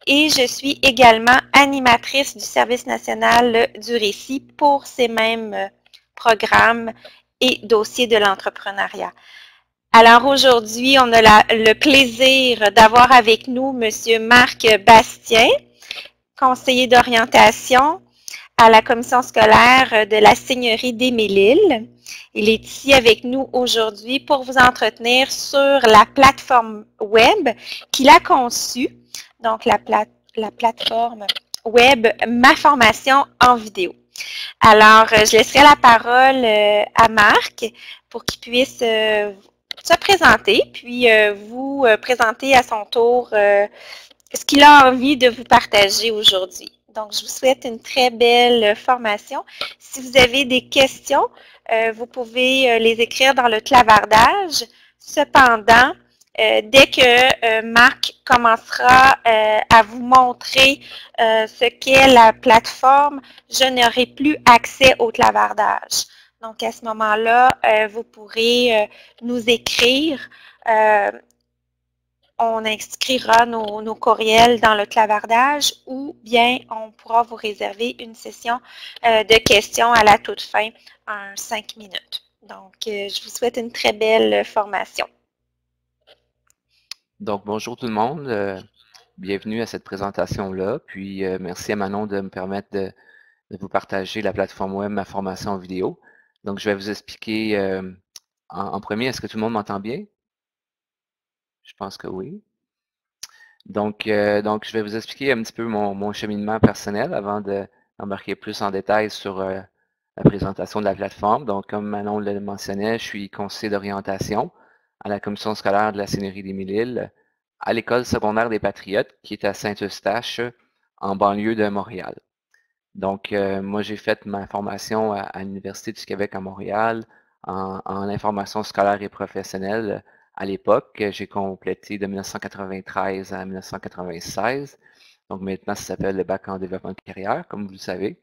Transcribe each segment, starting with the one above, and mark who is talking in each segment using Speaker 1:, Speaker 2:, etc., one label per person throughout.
Speaker 1: et je suis également animatrice du Service national du récit pour ces mêmes programmes et dossiers de l'entrepreneuriat. Alors aujourd'hui, on a le plaisir d'avoir avec nous M. Marc Bastien, conseiller d'orientation à la commission scolaire de la Seigneurie des Mille-Îles. Il est ici avec nous aujourd'hui pour vous entretenir sur la plateforme web qu'il a conçue, donc la plateforme web Ma formation en vidéo. Alors, je laisserai la parole à Marc pour qu'il puisse se présenter, puis vous présenter à son tour ce qu'il a envie de vous partager aujourd'hui. Donc, je vous souhaite une très belle formation. Si vous avez des questions, vous pouvez les écrire dans le clavardage. Cependant, dès que Marc commencera à vous montrer ce qu'est la plateforme, je n'aurai plus accès au clavardage. Donc, à ce moment-là, vous pourrez nous écrire. On inscrira nos courriels dans le clavardage ou bien on pourra vous réserver une session de questions à la toute fin, en 5 minutes. Donc, je vous souhaite une très belle formation.
Speaker 2: Donc, bonjour tout le monde. Bienvenue à cette présentation-là. Puis, merci à Manon de me permettre de vous partager la plateforme web Ma formation en vidéo. Donc, je vais vous expliquer en premier, est-ce que tout le monde m'entend bien? Je pense que oui. Donc, je vais vous expliquer un petit peu mon cheminement personnel avant d'embarquer plus en détail sur la présentation de la plateforme. Donc, comme Manon le mentionnait, je suis conseiller d'orientation à la commission scolaire de la Seigneurie des Mille-Îles à l'école secondaire des Patriotes qui est à Saint-Eustache en banlieue de Montréal. Donc, moi, j'ai fait ma formation à l'Université du Québec à Montréal en information scolaire et professionnelle à l'époque. J'ai complété de 1993 à 1996. Donc, maintenant, ça s'appelle le bac en développement de carrière, comme vous le savez.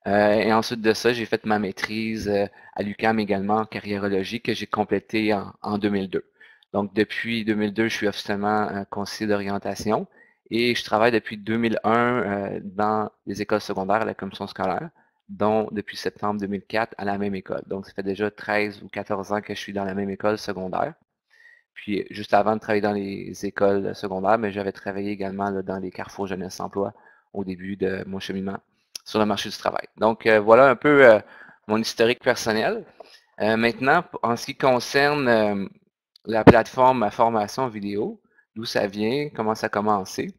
Speaker 2: Et ensuite de ça, j'ai fait ma maîtrise à l'UQAM également en carriérologie que j'ai complétée en 2002. Donc, depuis 2002, je suis officiellement conseiller d'orientation et je travaille depuis 2001 dans les écoles secondaires à la commission scolaire, dont depuis septembre 2004 à la même école. Donc, ça fait déjà 13 ou 14 ans que je suis dans la même école secondaire. Puis, juste avant de travailler dans les écoles secondaires, mais j'avais travaillé également là, dans les carrefours jeunesse emploi au début de mon cheminement sur le marché du travail. Donc, voilà un peu mon historique personnel. Maintenant, en ce qui concerne la plateforme Ma formation vidéo, d'où ça vient, comment ça a commencé.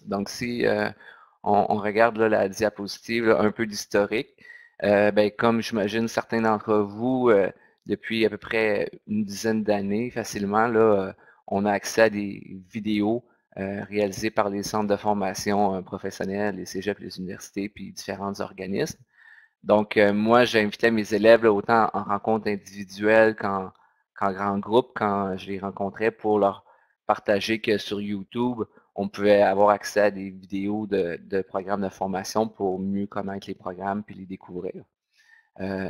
Speaker 2: Donc, si on regarde là, la diapositive, là, un peu d'historique, ben, comme j'imagine certains d'entre vous, depuis à peu près une dizaine d'années, facilement, là, on a accès à des vidéos réalisées par les centres de formation professionnels, les cégeps, les universités, puis différents organismes. Donc, moi, j'ai invité mes élèves là, autant en rencontre individuelle qu'en grand groupe, quand je les rencontrais pour leur partager que sur YouTube, on pouvait avoir accès à des vidéos de programmes de formation pour mieux connaître les programmes puis les découvrir.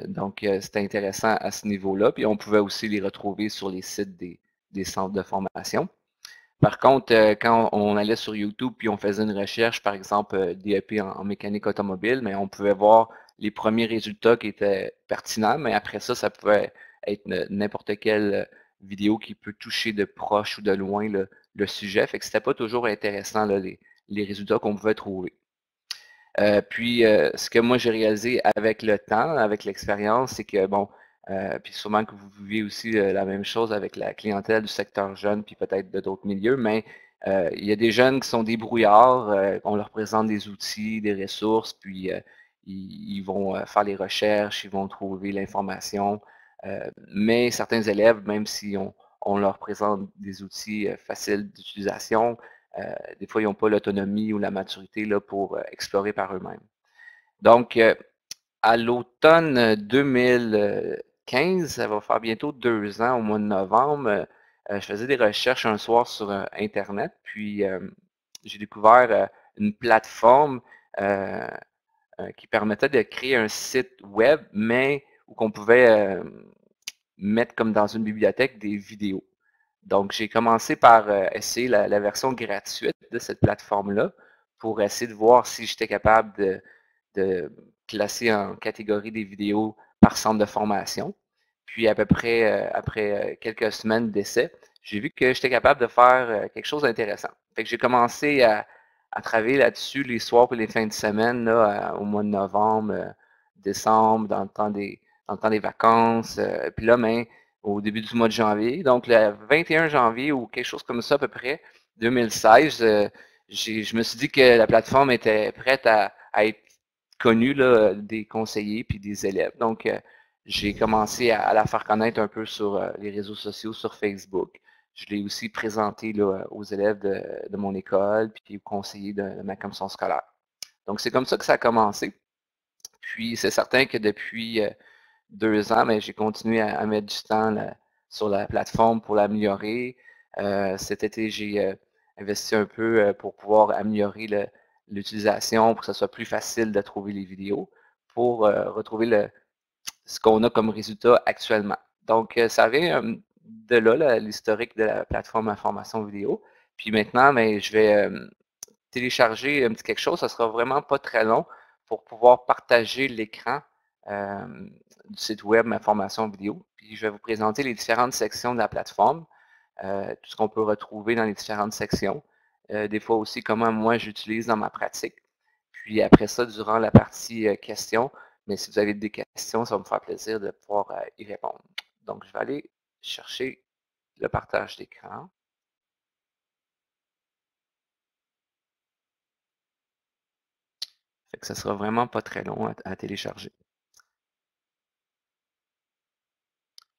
Speaker 2: Donc, c'était intéressant à ce niveau-là. Puis, on pouvait aussi les retrouver sur les sites des centres de formation. Par contre, quand on allait sur YouTube puis on faisait une recherche, par exemple, DEP en mécanique automobile, mais on pouvait voir les premiers résultats qui étaient pertinents, mais après ça, ça pouvait être n'importe quelle vidéo qui peut toucher de proche ou de loin le sujet. Fait que c'était pas toujours intéressant là, les résultats qu'on pouvait trouver. Puis, ce que moi j'ai réalisé avec le temps, avec l'expérience, c'est que, bon, puis sûrement que vous vivez aussi la même chose avec la clientèle du secteur jeune, puis peut-être de d'autres milieux, mais il y a des jeunes qui sont débrouillards, on leur présente des outils, des ressources, puis ils vont faire les recherches, ils vont trouver l'information. Mais certains élèves, même si on leur présente des outils faciles d'utilisation, des fois, ils n'ont pas l'autonomie ou la maturité là, pour explorer par eux-mêmes. Donc, à l'automne 2015, ça va faire bientôt 2 ans, au mois de novembre, je faisais des recherches un soir sur Internet, puis j'ai découvert une plateforme qui permettait de créer un site web, mais où on pouvait mettre comme dans une bibliothèque des vidéos. Donc, j'ai commencé par essayer la version gratuite de cette plateforme-là pour essayer de voir si j'étais capable de classer en catégorie des vidéos par centre de formation. Puis, à peu près après quelques semaines d'essai, j'ai vu que j'étais capable de faire quelque chose d'intéressant. Fait que j'ai commencé à travailler là-dessus les soirs et les fins de semaine, là, au mois de novembre, décembre, dans le temps des vacances. Puis là, au début du mois de janvier. Donc, le 21 janvier ou quelque chose comme ça à peu près, 2016, je me suis dit que la plateforme était prête à être connue là, des conseillers puis des élèves. Donc, j'ai commencé à la faire connaître un peu sur les réseaux sociaux, sur Facebook. Je l'ai aussi présenté là, aux élèves de mon école puis aux conseillers de ma commission scolaire. Donc, c'est comme ça que ça a commencé. Puis, c'est certain que depuis 2 ans, mais j'ai continué à mettre du temps là, sur la plateforme pour l'améliorer. Cet été, j'ai investi un peu pour pouvoir améliorer l'utilisation, pour que ce soit plus facile de trouver les vidéos, pour retrouver ce qu'on a comme résultat actuellement. Donc, ça vient de là, l'historique de la plateforme information vidéo. Puis maintenant, je vais télécharger un petit quelque chose, ça sera vraiment pas très long pour pouvoir partager l'écran du site web Ma Formation Vidéo. Puis je vais vous présenter les différentes sections de la plateforme, tout ce qu'on peut retrouver dans les différentes sections. Des fois aussi comment moi j'utilise dans ma pratique. Puis après ça, durant la partie questions, mais si vous avez des questions, ça va me faire plaisir de pouvoir y répondre. Donc je vais aller chercher le partage d'écran. Fait que ça sera vraiment pas très long à télécharger.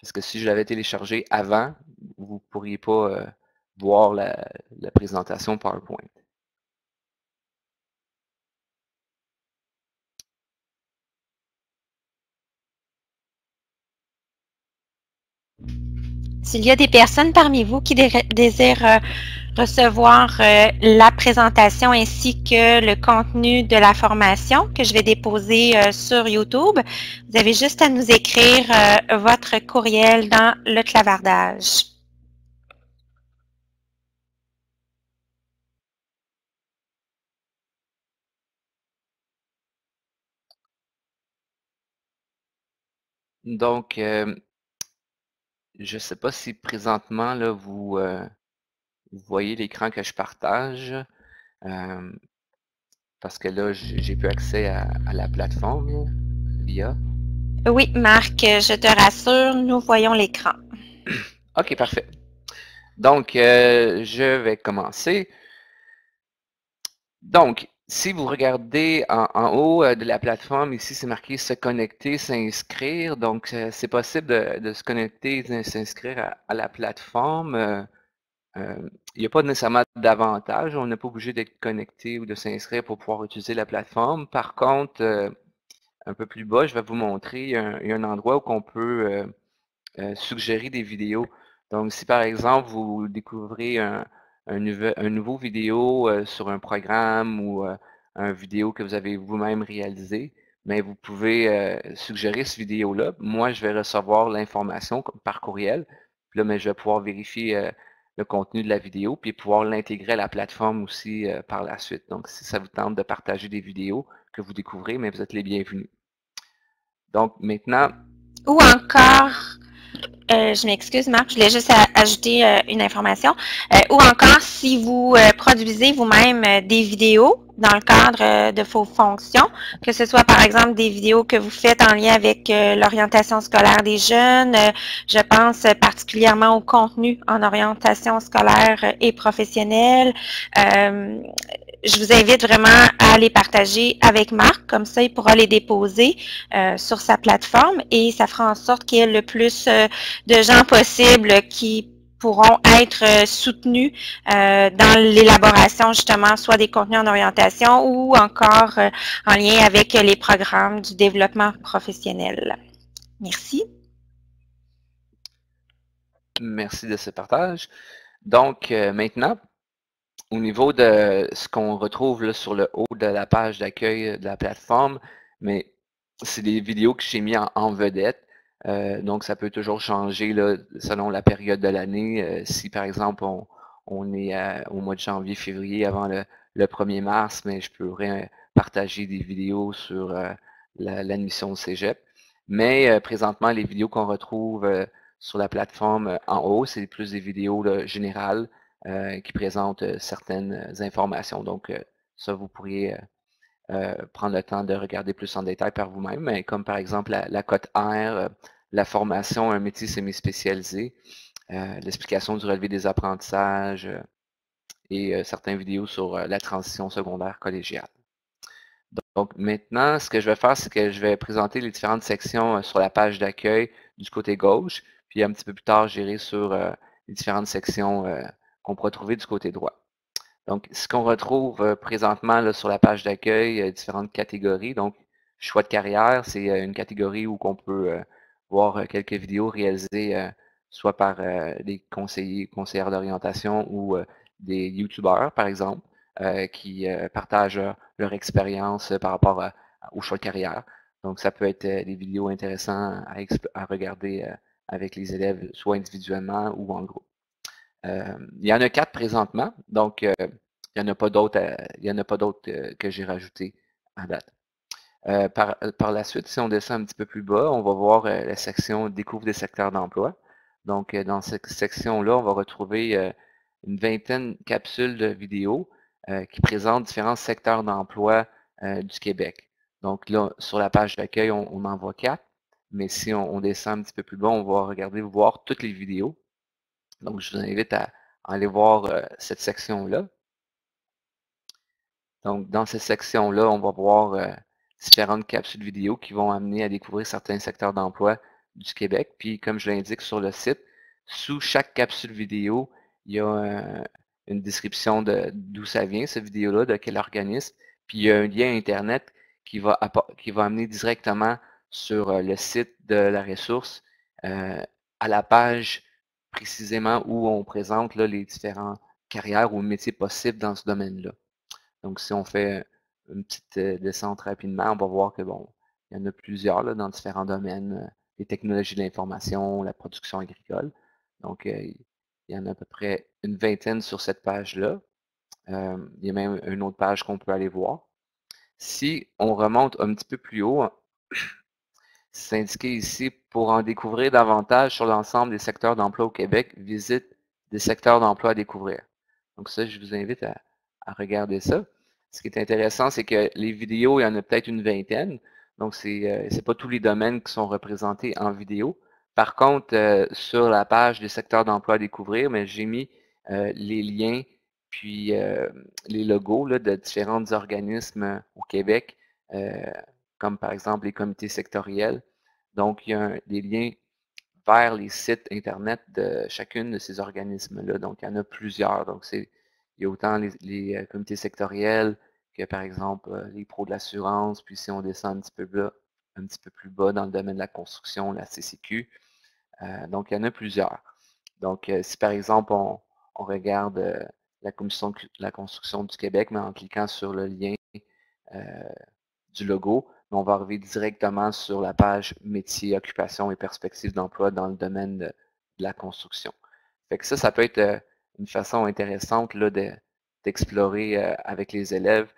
Speaker 2: Parce que si je l'avais téléchargé avant, vous ne pourriez pas voir la présentation PowerPoint.
Speaker 1: S'il y a des personnes parmi vous qui désirent recevoir la présentation ainsi que le contenu de la formation que je vais déposer sur YouTube, vous avez juste à nous écrire votre courriel dans le clavardage.
Speaker 2: Donc, je ne sais pas si présentement, là, vous voyez l'écran que je partage. Parce que là, j'ai plus accès à la plateforme, là, l'IA.
Speaker 1: Oui, Marc, je te rassure, nous voyons l'écran.
Speaker 2: OK, parfait. Donc, je vais commencer. Donc, si vous regardez en haut de la plateforme, ici, c'est marqué « Se connecter, s'inscrire ». Donc, c'est possible de se connecter et de s'inscrire à la plateforme. Il n'y a pas nécessairement d'avantage. On n'est pas obligé d'être connecté ou de s'inscrire pour pouvoir utiliser la plateforme. Par contre, un peu plus bas, je vais vous montrer, il y a un endroit où on peut suggérer des vidéos. Donc, si par exemple, vous découvrez un nouveau vidéo sur un programme ou un vidéo que vous avez vous-même réalisé, mais vous pouvez suggérer cette vidéo-là. Moi, je vais recevoir l'information par courriel. Puis là, mais je vais pouvoir vérifier le contenu de la vidéo, puis pouvoir l'intégrer à la plateforme aussi par la suite. Donc, si ça vous tente de partager des vidéos que vous découvrez, mais vous êtes les bienvenus. Donc, maintenant...
Speaker 1: Ou encore, je m'excuse, Marc, je voulais juste ajouter une information. Ou encore, si vous produisez vous-même des vidéos dans le cadre de vos fonctions, que ce soit par exemple des vidéos que vous faites en lien avec l'orientation scolaire des jeunes, je pense particulièrement au contenu en orientation scolaire et professionnelle. Je vous invite vraiment à les partager avec Marc, comme ça il pourra les déposer sur sa plateforme et ça fera en sorte qu'il y ait le plus de gens possible qui pourront être soutenus dans l'élaboration justement soit des contenus en orientation ou encore en lien avec les programmes du développement professionnel. Merci.
Speaker 2: Merci de ce partage. Donc, maintenant, au niveau de ce qu'on retrouve là, sur le haut de la page d'accueil de la plateforme, mais c'est des vidéos que j'ai mis en vedette. Donc, ça peut toujours changer là, selon la période de l'année. Si, par exemple, on est au mois de janvier, février, avant le 1er mars, mais je pourrais partager des vidéos sur l'admission au cégep. Mais présentement, les vidéos qu'on retrouve sur la plateforme en haut, c'est plus des vidéos là, générales qui présentent certaines informations. Donc, ça, vous pourriez prendre le temps de regarder plus en détail par vous-même, comme par exemple la cote R, la formation, un métier semi-spécialisé, l'explication du relevé des apprentissages et certaines vidéos sur la transition secondaire collégiale. Donc maintenant, ce que je vais faire, c'est que je vais présenter les différentes sections sur la page d'accueil du côté gauche, puis un petit peu plus tard, j'irai sur les différentes sections qu'on pourra trouver du côté droit. Donc, ce qu'on retrouve présentement là, sur la page d'accueil, différentes catégories. Donc, choix de carrière, c'est une catégorie où on peut voir quelques vidéos réalisées soit par des conseillères d'orientation ou des YouTubeurs, par exemple, qui partagent leur expérience par rapport au choix de carrière. Donc, ça peut être des vidéos intéressantes à regarder avec les élèves, soit individuellement ou en groupe. Il y en a 4 présentement, donc il n'y en a pas d'autres que j'ai rajoutés à date. Par la suite, si on descend un petit peu plus bas, on va voir la section Découvre des secteurs d'emploi. Donc, dans cette section-là, on va retrouver une vingtaine de capsules de vidéos qui présentent différents secteurs d'emploi du Québec. Donc là, sur la page d'accueil, on en voit 4, mais si on descend un petit peu plus bas, on va regarder, voir toutes les vidéos. Donc, je vous invite à aller voir cette section-là. Donc, dans cette section-là, on va voir différentes capsules vidéo qui vont amener à découvrir certains secteurs d'emploi du Québec. Puis, comme je l'indique sur le site, sous chaque capsule vidéo, il y a une description d'où ça vient, cette vidéo-là, de quel organisme. Puis, il y a un lien Internet qui va amener directement sur le site de la ressource à la page précisément où on présente là, les différentes carrières ou métiers possibles dans ce domaine-là. Donc, si on fait une petite descente rapidement, on va voir que bon, il y en a plusieurs là, dans différents domaines, les technologies de l'information, la production agricole. Donc, il y en a à peu près une vingtaine sur cette page-là. Il y a même une autre page qu'on peut aller voir. Si on remonte un petit peu plus haut, c'est indiqué ici, pour en découvrir davantage sur l'ensemble des secteurs d'emploi au Québec, visite des secteurs d'emploi à découvrir. Donc ça, je vous invite à regarder ça. Ce qui est intéressant, c'est que les vidéos, il y en a peut-être une vingtaine. Donc, c'est pas tous les domaines qui sont représentés en vidéo. Par contre, sur la page des secteurs d'emploi à découvrir, mais j'ai mis les liens puis les logos là, de différents organismes au Québec, comme par exemple les comités sectoriels. Donc, il y a des liens vers les sites Internet de chacune de ces organismes-là. Donc, il y en a plusieurs. Donc, il y a autant les comités sectoriels que, par exemple, les pros de l'assurance. Puis, si on descend un petit peu plus bas dans le domaine de la construction, la CCQ. Donc, il y en a plusieurs. Donc, si par exemple, on regarde la Commission de la construction du Québec, mais en cliquant sur le lien du logo, on va arriver directement sur la page métiers, occupations et perspectives d'emploi dans le domaine de la construction. Fait que ça peut être une façon intéressante là, d'explorer avec les élèves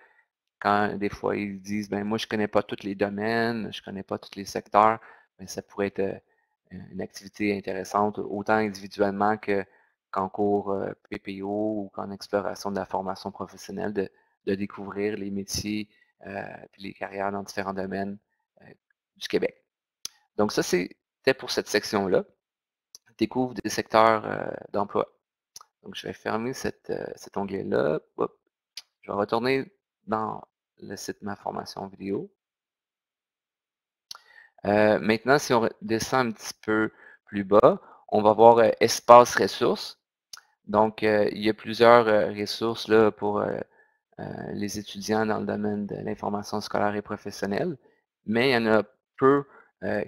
Speaker 2: quand des fois ils disent ben moi je connais pas tous les domaines, je connais pas tous les secteurs, mais ça pourrait être une activité intéressante autant individuellement qu'en cours PPO ou qu'en exploration de la formation professionnelle de découvrir les métiers et les carrières dans différents domaines du Québec. Donc ça c'était pour cette section-là. Découvre des secteurs d'emploi. Donc je vais fermer cet onglet-là. Je vais retourner dans le site Ma formation vidéo. Maintenant, si on descend un petit peu plus bas, on va voir Espace ressources. Donc, il y a plusieurs ressources là, pour les étudiants dans le domaine de l'information scolaire et professionnelle, mais il y en a peu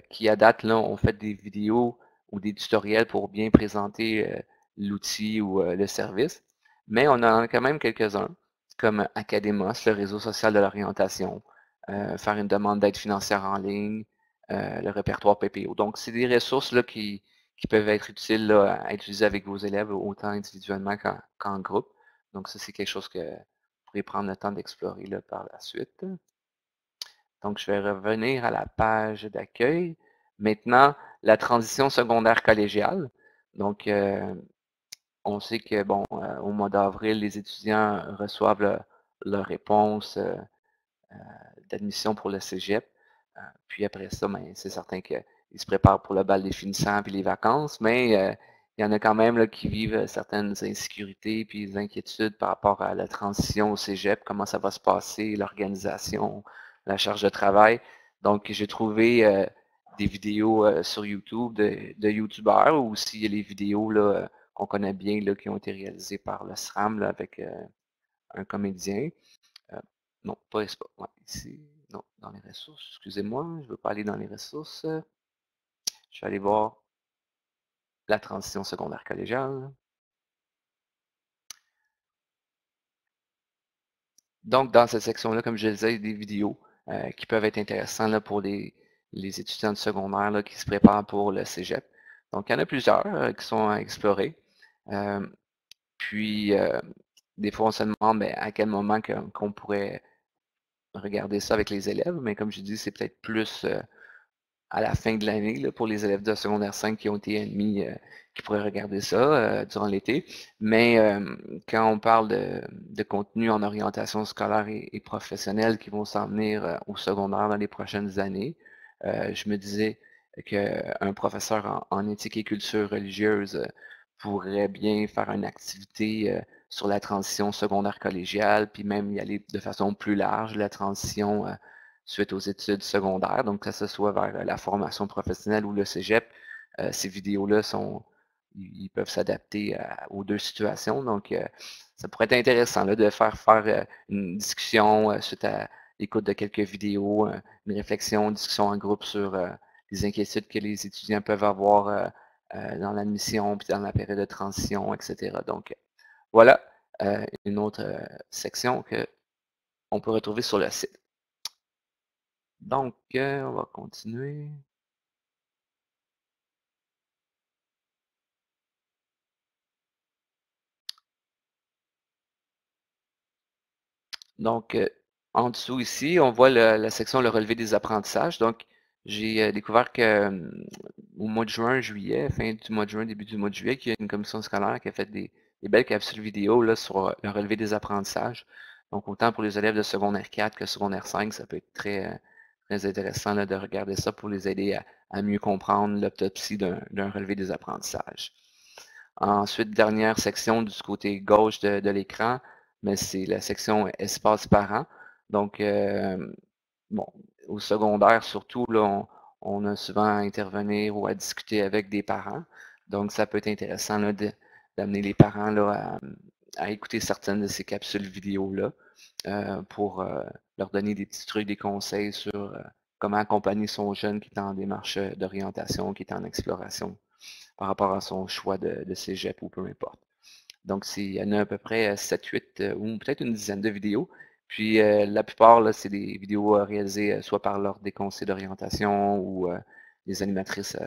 Speaker 2: qui, à date, là, ont fait des vidéos ou des tutoriels pour bien présenter l'outil ou le service. Mais on en a quand même quelques-uns, comme Academos, le réseau social de l'orientation, faire une demande d'aide financière en ligne, le répertoire PPO. Donc, c'est des ressources là, qui peuvent être utiles là, à utiliser avec vos élèves, autant individuellement qu'en groupe. Donc, ça, c'est quelque chose que vous pourrez prendre le temps d'explorer par la suite. Donc, je vais revenir à la page d'accueil. Maintenant, la transition secondaire collégiale. Donc, on sait que, bon, au mois d'avril, les étudiants reçoivent leur réponse d'admission pour le cégep. Puis après ça, ben, c'est certain qu'ils se préparent pour le bal des finissants puis les vacances, mais il y en a quand même là, qui vivent certaines insécurités puis des inquiétudes par rapport à la transition au cégep, comment ça va se passer, l'organisation, la charge de travail. Donc, j'ai trouvé des vidéos sur YouTube de YouTubeurs ou aussi il y a les vidéos qu'on connaît bien là, qui ont été réalisées par le SRAM là, avec un comédien. Non, pas espace. Ouais, ici. Non, dans les ressources. Excusez-moi, je ne veux pas aller dans les ressources. Je vais aller voir la transition secondaire collégiale. Donc, dans cette section-là, comme je le disais, il y a des vidéos qui peuvent être intéressantes là, pour les étudiants de secondaire là, qui se préparent pour le cégep. Donc, il y en a plusieurs qui sont à explorer. Puis, des fois, on se demande à quel moment qu'on pourrait regarder ça avec les élèves, mais comme je dis, c'est peut-être plus à la fin de l'année pour les élèves de secondaire 5 qui ont été admis, qui pourraient regarder ça durant l'été. Mais quand on parle de contenu en orientation scolaire et professionnelle qui vont s'en venir au secondaire dans les prochaines années, je me disais qu'un professeur en éthique et culture religieuse pourrait bien faire une activité sur la transition secondaire collégiale, puis même y aller de façon plus large, la transition suite aux études secondaires, donc que ce soit vers la formation professionnelle ou le cégep. Ces vidéos-là ils peuvent s'adapter aux deux situations, donc ça pourrait être intéressant là, de faire une discussion suite à l'écoute de quelques vidéos, une réflexion, une discussion en groupe sur les inquiétudes que les étudiants peuvent avoir dans l'admission, puis dans la période de transition, etc. Donc, voilà une autre section qu'on peut retrouver sur le site. Donc, on va continuer. Donc, en dessous ici, on voit la section le relevé des apprentissages. Donc, j'ai découvert que au mois de juin, juillet, fin du mois de juin, début du mois de juillet, qu'il y a une commission scolaire qui a fait des belles capsules vidéo là, sur le relevé des apprentissages. Donc, autant pour les élèves de secondaire 4 que secondaire 5, ça peut être très, très intéressant là, de regarder ça pour les aider à mieux comprendre l'autopsie d'un relevé des apprentissages. Ensuite, dernière section du côté gauche de l'écran, mais c'est la section espace parents. Donc, bon, au secondaire surtout, là, on a souvent à intervenir ou à discuter avec des parents. Donc, ça peut être intéressant d'amener les parents là, à écouter certaines de ces capsules vidéo-là pour leur donner des petits trucs, des conseils sur comment accompagner son jeune qui est en démarche d'orientation, qui est en exploration par rapport à son choix de cégep ou peu importe. Donc, il y en a à peu près 7, 8 ou peut-être une dizaine de vidéos. Puis, la plupart, c'est des vidéos réalisées soit par l'ordre des conseils d'orientation ou des animatrices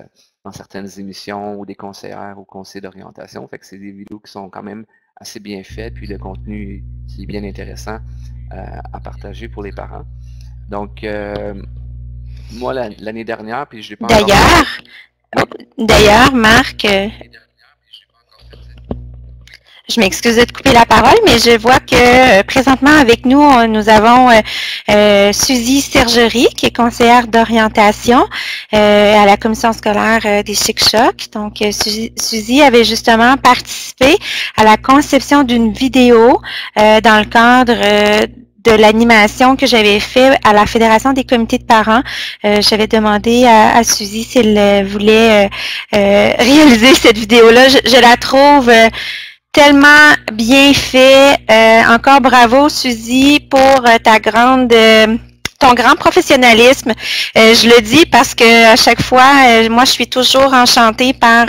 Speaker 2: dans certaines émissions ou des conseillères ou conseils d'orientation. Fait que c'est des vidéos qui sont quand même assez bien faites, puis le contenu qui est bien intéressant à partager pour les parents. Donc, moi, l'année dernière, puis je l'ai pas encore...
Speaker 1: D'ailleurs, Marc, je m'excuse de te couper la parole, mais je vois que présentement avec nous, nous avons Suzy Sergerie, qui est conseillère d'orientation à la commission scolaire des Chic-Chocs. Donc, Suzy avait justement participé à la conception d'une vidéo dans le cadre de l'animation que j'avais fait à la Fédération des comités de parents. J'avais demandé à Suzy si elle voulait réaliser cette vidéo-là. Je la trouve tellement bien fait. Encore bravo, Suzy, pour ta grande ton grand professionnalisme. Je le dis parce que à chaque fois, moi, je suis toujours enchantée par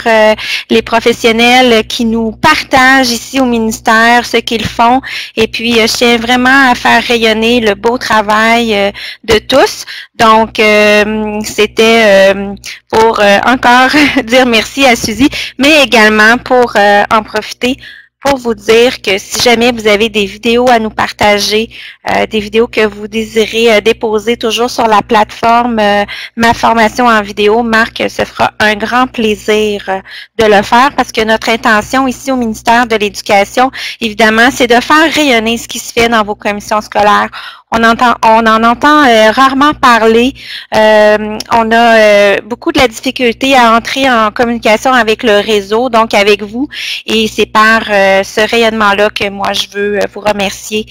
Speaker 1: les professionnels qui nous partagent ici au ministère ce qu'ils font. Et puis, je tiens vraiment à faire rayonner le beau travail de tous. Donc, c'était pour encore dire merci à Suzy, mais également pour en profiter pour vous dire que si jamais vous avez des vidéos à nous partager, des vidéos que vous désirez déposer toujours sur la plateforme Ma formation en vidéo, Marc se fera un grand plaisir de le faire parce que notre intention ici au ministère de l'Éducation, évidemment, c'est de faire rayonner ce qui se fait dans vos commissions scolaires. On en entend rarement parler. On a beaucoup de la difficulté à entrer en communication avec le réseau, donc avec vous. Et c'est par ce rayonnement-là que moi, je veux vous remercier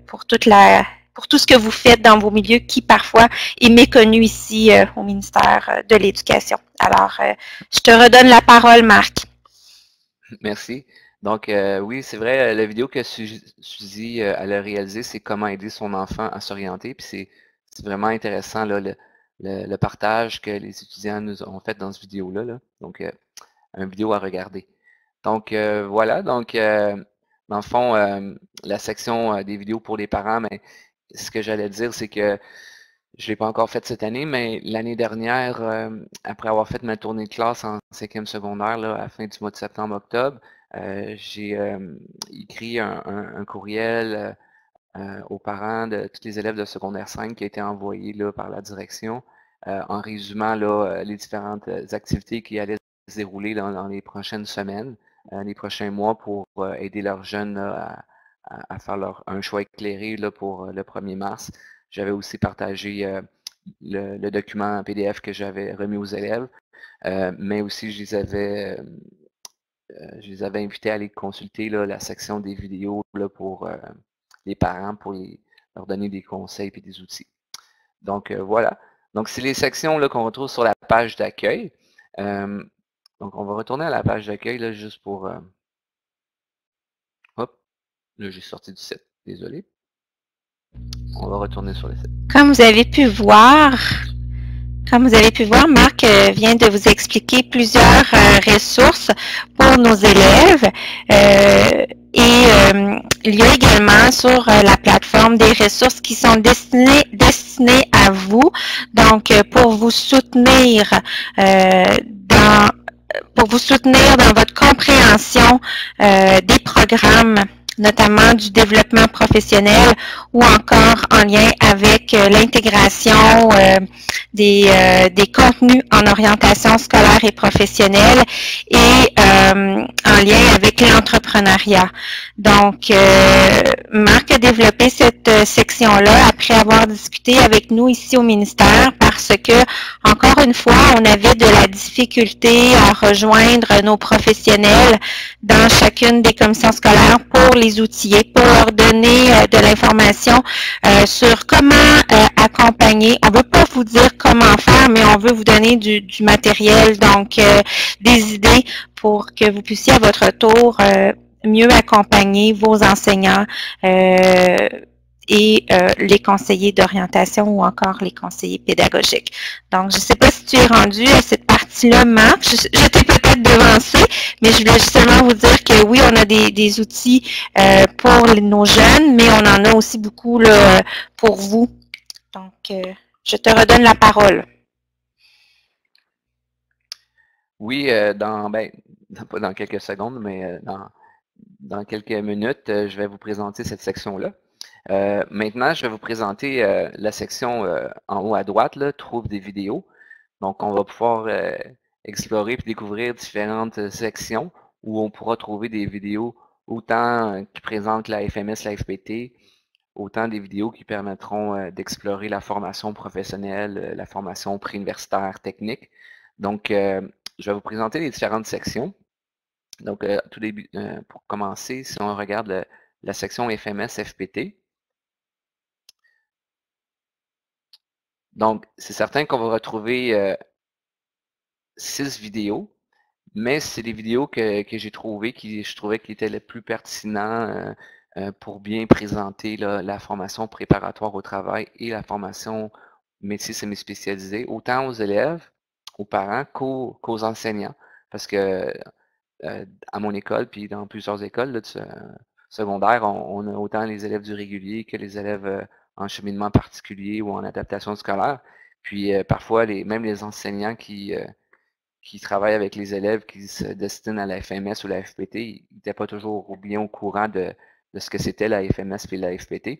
Speaker 1: pour tout ce que vous faites dans vos milieux qui, parfois, est méconnu ici au ministère de l'Éducation. Alors, je te redonne la parole, Marc.
Speaker 2: Merci. Donc, oui, c'est vrai, la vidéo que Suzy elle a réalisée, c'est comment aider son enfant à s'orienter. Puis c'est vraiment intéressant là, le partage que les étudiants nous ont fait dans cette vidéo-là. Là. Donc, une vidéo à regarder. Donc, voilà. Donc, dans le fond, la section des vidéos pour les parents, mais ce que j'allais dire, c'est que je ne l'ai pas encore fait cette année, mais l'année dernière, après avoir fait ma tournée de classe en 5e secondaire, là, à la fin du mois de septembre-octobre, j'ai écrit un courriel aux parents de tous les élèves de secondaire 5 qui a été envoyé là, par la direction en résumant là, les différentes activités qui allaient se dérouler dans les prochaines semaines, les prochains mois pour aider leurs jeunes là, à faire un choix éclairé là, pour le 1er mars. J'avais aussi partagé le document PDF que j'avais remis aux élèves, mais aussi je les avais invités à aller consulter là, la section des vidéos là, pour les parents, pour leur donner des conseils et des outils. Donc voilà. Donc c'est les sections là, qu'on retrouve sur la page d'accueil. Donc on va retourner à la page d'accueil là, juste pour... hop, là j'ai sorti du site, désolé. On va retourner sur le site.
Speaker 1: Comme vous avez pu voir, Marc vient de vous expliquer plusieurs ressources pour nos élèves. Il y a également sur la plateforme des ressources qui sont destinées à vous, donc pour vous soutenir dans votre compréhension des programmes, notamment du développement professionnel ou encore en lien avec l'intégration des contenus en orientation scolaire et professionnelle et en lien avec l'entrepreneuriat. Donc, Marc a développé cette section-là après avoir discuté avec nous ici au ministère parce que, encore une fois, on avait de la difficulté à rejoindre nos professionnels dans chacune des commissions scolaires pour les outiller, pour leur donner de l'information sur comment accompagner. On ne veut pas vous dire comment faire, mais on veut vous donner du matériel, donc des idées pour que vous puissiez à votre tour mieux accompagner vos enseignants et les conseillers d'orientation ou encore les conseillers pédagogiques. Donc, je ne sais pas si tu es rendu à cette partie-là, Marc. Je t'ai peut-être devancé, mais je voulais justement vous dire que oui, on a des outils pour nos jeunes, mais on en a aussi beaucoup là, pour vous. Donc, je te redonne la parole.
Speaker 2: Oui, pas dans quelques secondes, mais dans quelques minutes, je vais vous présenter cette section-là. Maintenant, je vais vous présenter la section en haut à droite, là, trouve des vidéos. Donc, on va pouvoir explorer et découvrir différentes sections où on pourra trouver des vidéos autant qui présentent la FMS, la FPT, autant des vidéos qui permettront d'explorer la formation professionnelle, la formation préuniversitaire technique. Donc, je vais vous présenter les différentes sections. Donc, tout début, pour commencer, si on regarde la section FMS FPT, donc c'est certain qu'on va retrouver 6 vidéos, mais c'est des vidéos que j'ai trouvées, je trouvais qui étaient les plus pertinents pour bien présenter là, la formation préparatoire au travail et la formation métier semi-spécialisé, autant aux élèves, aux parents qu'aux enseignants. Parce que à mon école, puis dans plusieurs écoles là, secondaires, on a autant les élèves du régulier que les élèves en cheminement particulier ou en adaptation scolaire. Puis parfois, même les enseignants qui travaillent avec les élèves qui se destinent à la FMS ou la FPT, ils n'étaient pas toujours bien au courant de ce que c'était la FMS et la FPT.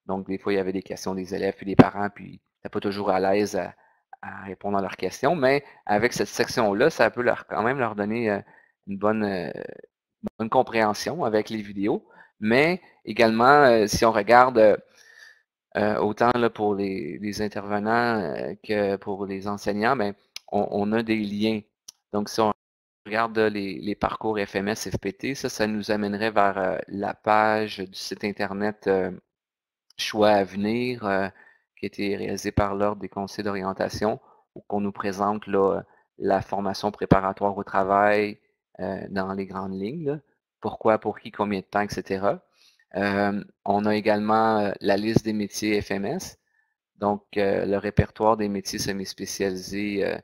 Speaker 2: Donc, des fois, il y avait des questions des élèves puis des parents, puis ils n'étaient pas toujours à l'aise à répondre à leurs questions. Mais avec cette section-là, ça peut quand même leur donner une bonne compréhension avec les vidéos. Mais également, si on regarde autant là, pour les intervenants que pour les enseignants, ben, on a des liens. Donc, si on regarde les parcours FMS, FPT, ça nous amènerait vers la page du site Internet Choix à venir, qui a été réalisé par l'Ordre des conseils d'orientation, où on nous présente là, la formation préparatoire au travail dans les grandes lignes. Là. Pourquoi, pour qui, combien de temps, etc. On a également la liste des métiers FMS, donc le répertoire des métiers semi-spécialisés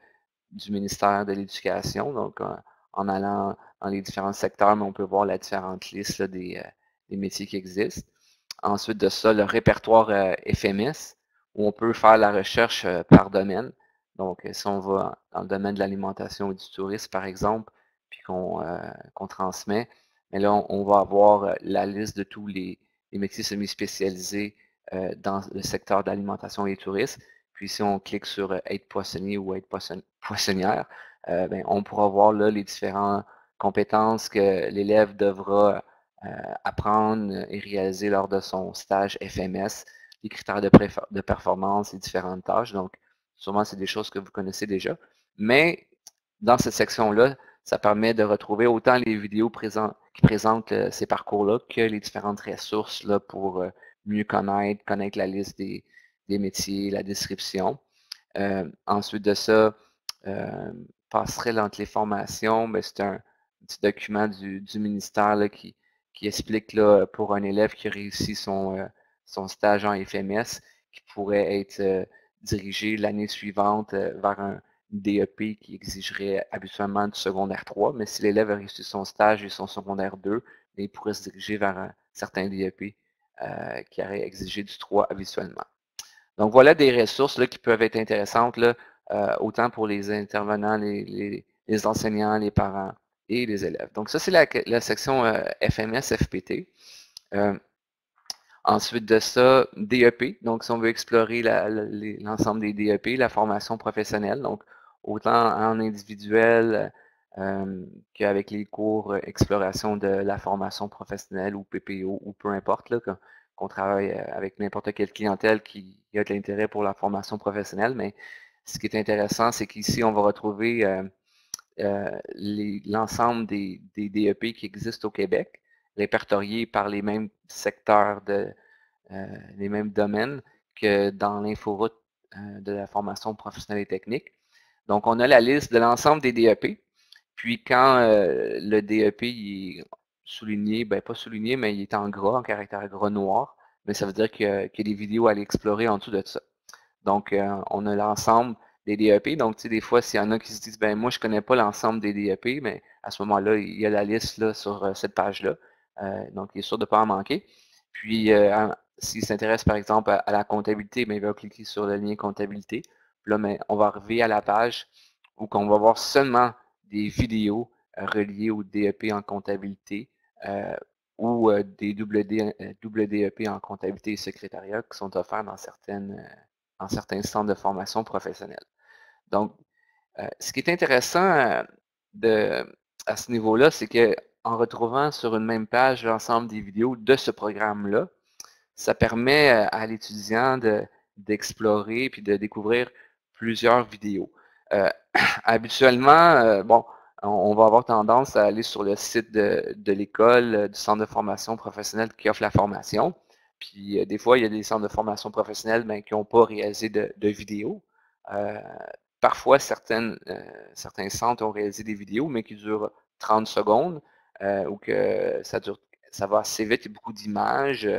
Speaker 2: du ministère de l'Éducation. Donc, en allant dans les différents secteurs, mais on peut voir la différente liste là, des métiers qui existent. Ensuite de ça, le répertoire FMS, où on peut faire la recherche par domaine. Donc, si on va dans le domaine de l'alimentation et du tourisme, par exemple, puis qu'on transmet, mais là, on va avoir la liste de tous les métiers semi-spécialisés dans le secteur d'alimentation et tourisme. Puis si on clique sur être poissonnier ou être poissonnière, ben, on pourra voir là les différentes compétences que l'élève devra apprendre et réaliser lors de son stage FMS, les critères de performance et différentes tâches. Donc, sûrement, c'est des choses que vous connaissez déjà. Mais dans cette section-là, ça permet de retrouver autant les vidéos qui présentent ces parcours-là que les différentes ressources là, pour mieux connaître la liste des métiers, la description. Ensuite de ça, passerelle entre les formations, ben, c'est un petit document du ministère là, qui explique là, pour un élève qui a réussi son stage en FMS, qui pourrait être dirigé l'année suivante vers un DEP qui exigerait habituellement du secondaire 3, mais si l'élève a réussi son stage et son secondaire 2, il pourrait se diriger vers un certain DEP qui aurait exigé du 3 habituellement. Donc voilà des ressources là, qui peuvent être intéressantes, là, autant pour les intervenants, les enseignants, les parents et les élèves. Donc ça, c'est la section FMS, FPT. Ensuite de ça, DEP. Donc si on veut explorer l'ensemble des DEP, la formation professionnelle, donc autant en individuel qu'avec les cours exploration de la formation professionnelle ou PPO ou peu importe, là, qu'on travaille avec n'importe quelle clientèle qui a de l'intérêt pour la formation professionnelle. Mais ce qui est intéressant, c'est qu'ici, on va retrouver l'ensemble des DEP qui existent au Québec, répertoriés par les mêmes secteurs, les mêmes domaines que dans l'inforoute de la formation professionnelle et technique. Donc, on a la liste de l'ensemble des DEP. Puis, quand le DEP est souligné, ben pas souligné, mais il est en gras, en caractère gras noir, mais ça veut dire qu'il y a des vidéos à aller explorer en dessous de ça. Donc, on a l'ensemble des DEP. Donc, tu sais, des fois, s'il y en a qui se disent, ben moi, je ne connais pas l'ensemble des DEP, mais à ce moment-là, il y a la liste là, sur cette page-là. Donc, il est sûr de ne pas en manquer. Puis, s'il s'intéresse, par exemple, à la comptabilité, ben, il va cliquer sur le lien comptabilité. Puis là, ben, on va arriver à la page où on va voir seulement des vidéos reliées au DEP en comptabilité ou des double DEP en comptabilité et secrétariat qui sont offerts dans certains centres de formation professionnelle. Donc, ce qui est intéressant à ce niveau-là, c'est qu'en retrouvant sur une même page l'ensemble des vidéos de ce programme-là, ça permet à l'étudiant d'explorer puis de découvrir plusieurs vidéos. Habituellement, bon, on va avoir tendance à aller sur le site de l'école, du centre de formation professionnelle qui offre la formation. Puis des fois, il y a des centres de formation professionnelle mais qui n'ont pas réalisé de vidéos. Parfois, certains centres ont réalisé des vidéos, mais qui durent 30 secondes ou que ça dure ça va assez vite, il y a beaucoup d'images.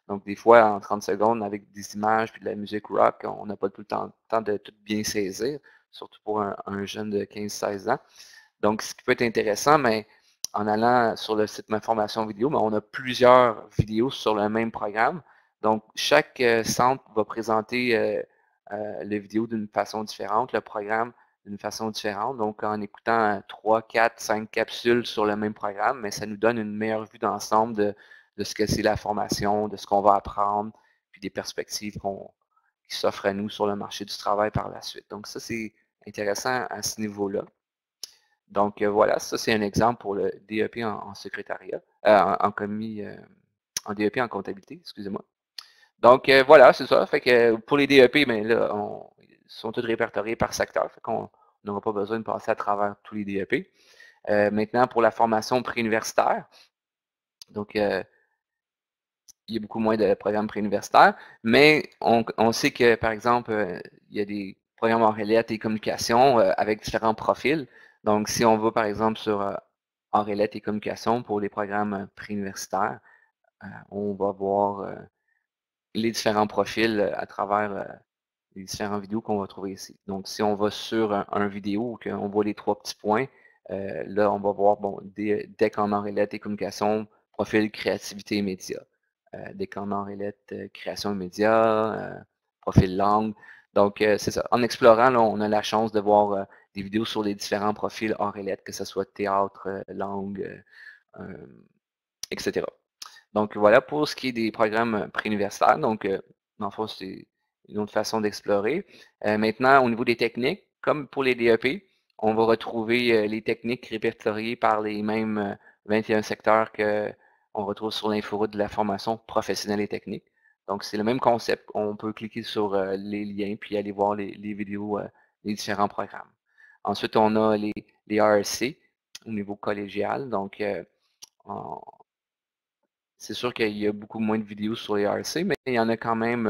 Speaker 2: Donc, des fois, en 30 secondes, avec des images puis de la musique rock, on n'a pas tout le temps de tout bien saisir, surtout pour un jeune de 15-16 ans. Donc, ce qui peut être intéressant, mais en allant sur le site Ma Formation Vidéo, on a plusieurs vidéos sur le même programme. Donc, chaque centre va présenter les vidéos d'une façon différente, le programme d'une façon différente. Donc, en écoutant 3, 4, 5 capsules sur le même programme, mais ça nous donne une meilleure vue d'ensemble de ce que c'est la formation, de ce qu'on va apprendre, puis des perspectives qui s'offrent à nous sur le marché du travail par la suite. Donc, ça, c'est intéressant à ce niveau-là. Donc, voilà, ça, c'est un exemple pour le DEP en secrétariat, en DEP en comptabilité, excusez-moi. Donc, voilà, c'est ça. Fait que pour les DEP, mais là, ils sont tous répertoriés par secteur. Fait qu'on n'aura pas besoin de passer à travers tous les DEP. Maintenant, pour la formation préuniversitaire, donc, il y a beaucoup moins de programmes préuniversitaires, mais on sait que, par exemple, il y a des programmes en relais et communication avec différents profils. Donc, si on va, par exemple, sur en relais et communication pour les programmes préuniversitaires, on va voir les différents profils à travers les différentes vidéos qu'on va trouver ici. Donc, si on va sur un vidéo où on voit les 3 petits points, là, on va voir, bon, dès qu'on en relais et communication, profil créativité et médias. Dès qu'on en relais création et médias, profil langue. Donc, c'est ça. En explorant, là, on a la chance de voir des vidéos sur les différents profils en relais, que ce soit théâtre, langue, etc. Donc voilà pour ce qui est des programmes préuniversitaires. Donc, dans le fond, c'est une autre façon d'explorer. Maintenant, au niveau des techniques, comme pour les DEP, on va retrouver les techniques répertoriées par les mêmes 21 secteurs qu'on retrouve sur l'inforoute de la formation professionnelle et technique. Donc, c'est le même concept. On peut cliquer sur les liens puis aller voir les vidéos des différents programmes. Ensuite, on a les ARC au niveau collégial. Donc, c'est sûr qu'il y a beaucoup moins de vidéos sur les ARC, mais il y en a quand même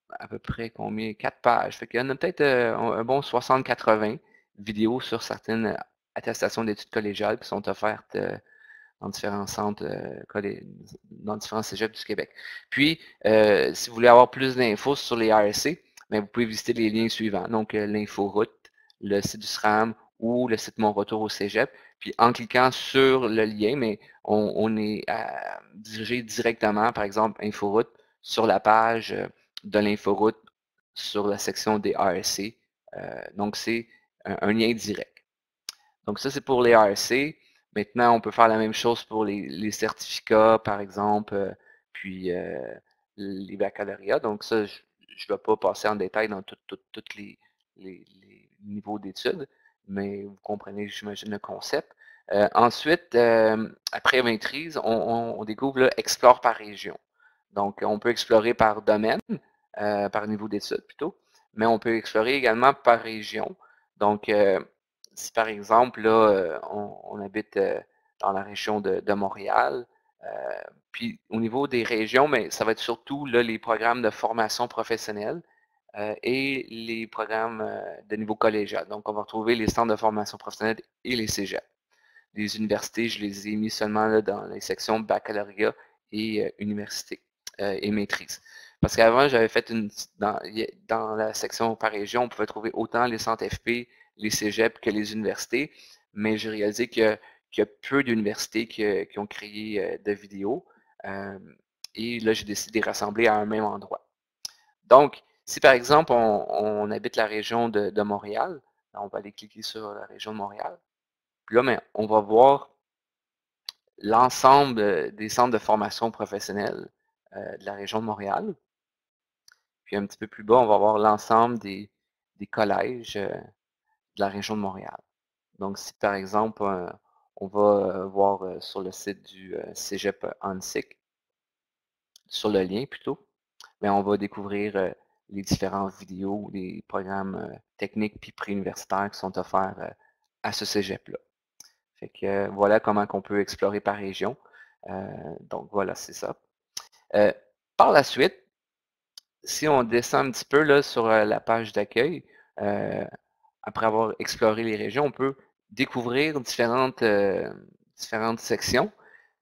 Speaker 2: à peu près combien? 4 pages. Fait qu'il y en a peut-être un bon 60-80 vidéos sur certaines attestations d'études collégiales qui sont offertes dans différents centres, dans différents cégeps du Québec. Puis, si vous voulez avoir plus d'infos sur les ARC, bien, vous pouvez visiter les liens suivants. Donc, l'inforoute, le site du SRAM ou le site Mon Retour au Cégep. Puis, en cliquant sur le lien, mais on est dirigé directement, par exemple, inforoute, sur la page de l'inforoute sur la section des ARC. Donc, c'est un lien direct. Donc, ça, c'est pour les ARC. Maintenant, on peut faire la même chose pour les certificats, par exemple, puis les baccalauréats. Donc, ça, je ne vais pas passer en détail dans tous les niveaux d'études, mais vous comprenez, j'imagine, le concept. Ensuite, après maîtrise, on découvre le Explore par région. Donc, on peut explorer par domaine, par niveau d'études plutôt, mais on peut explorer également par région. Donc, si par exemple, là, on habite dans la région de Montréal, puis au niveau des régions, mais ça va être surtout là, les programmes de formation professionnelle et les programmes de niveau collégial. Donc, on va retrouver les centres de formation professionnelle et les cégeps. Les universités, je les ai mis seulement là, dans les sections baccalauréat et université et maîtrise. Parce qu'avant, j'avais fait dans la section par région, on pouvait trouver autant les centres FP, les cégeps que les universités, mais j'ai réalisé qu'il y a peu d'universités qui ont créé de vidéos. Et là, j'ai décidé de les rassembler à un même endroit. Donc, si par exemple, on habite la région de Montréal, on va aller cliquer sur la région de Montréal. Puis là, ben, on va voir l'ensemble des centres de formation professionnelle de la région de Montréal. Puis un petit peu plus bas, on va voir l'ensemble des collèges de la région de Montréal. Donc, si par exemple, on va voir sur le site du Cégep ANSIC, sur le lien plutôt, mais on va découvrir les différentes vidéos, les programmes techniques puis préuniversitaires qui sont offerts à ce cégep-là. Fait que voilà comment on peut explorer par région. Donc voilà, c'est ça. Par la suite, si on descend un petit peu là, sur la page d'accueil, après avoir exploré les régions, on peut découvrir différentes sections.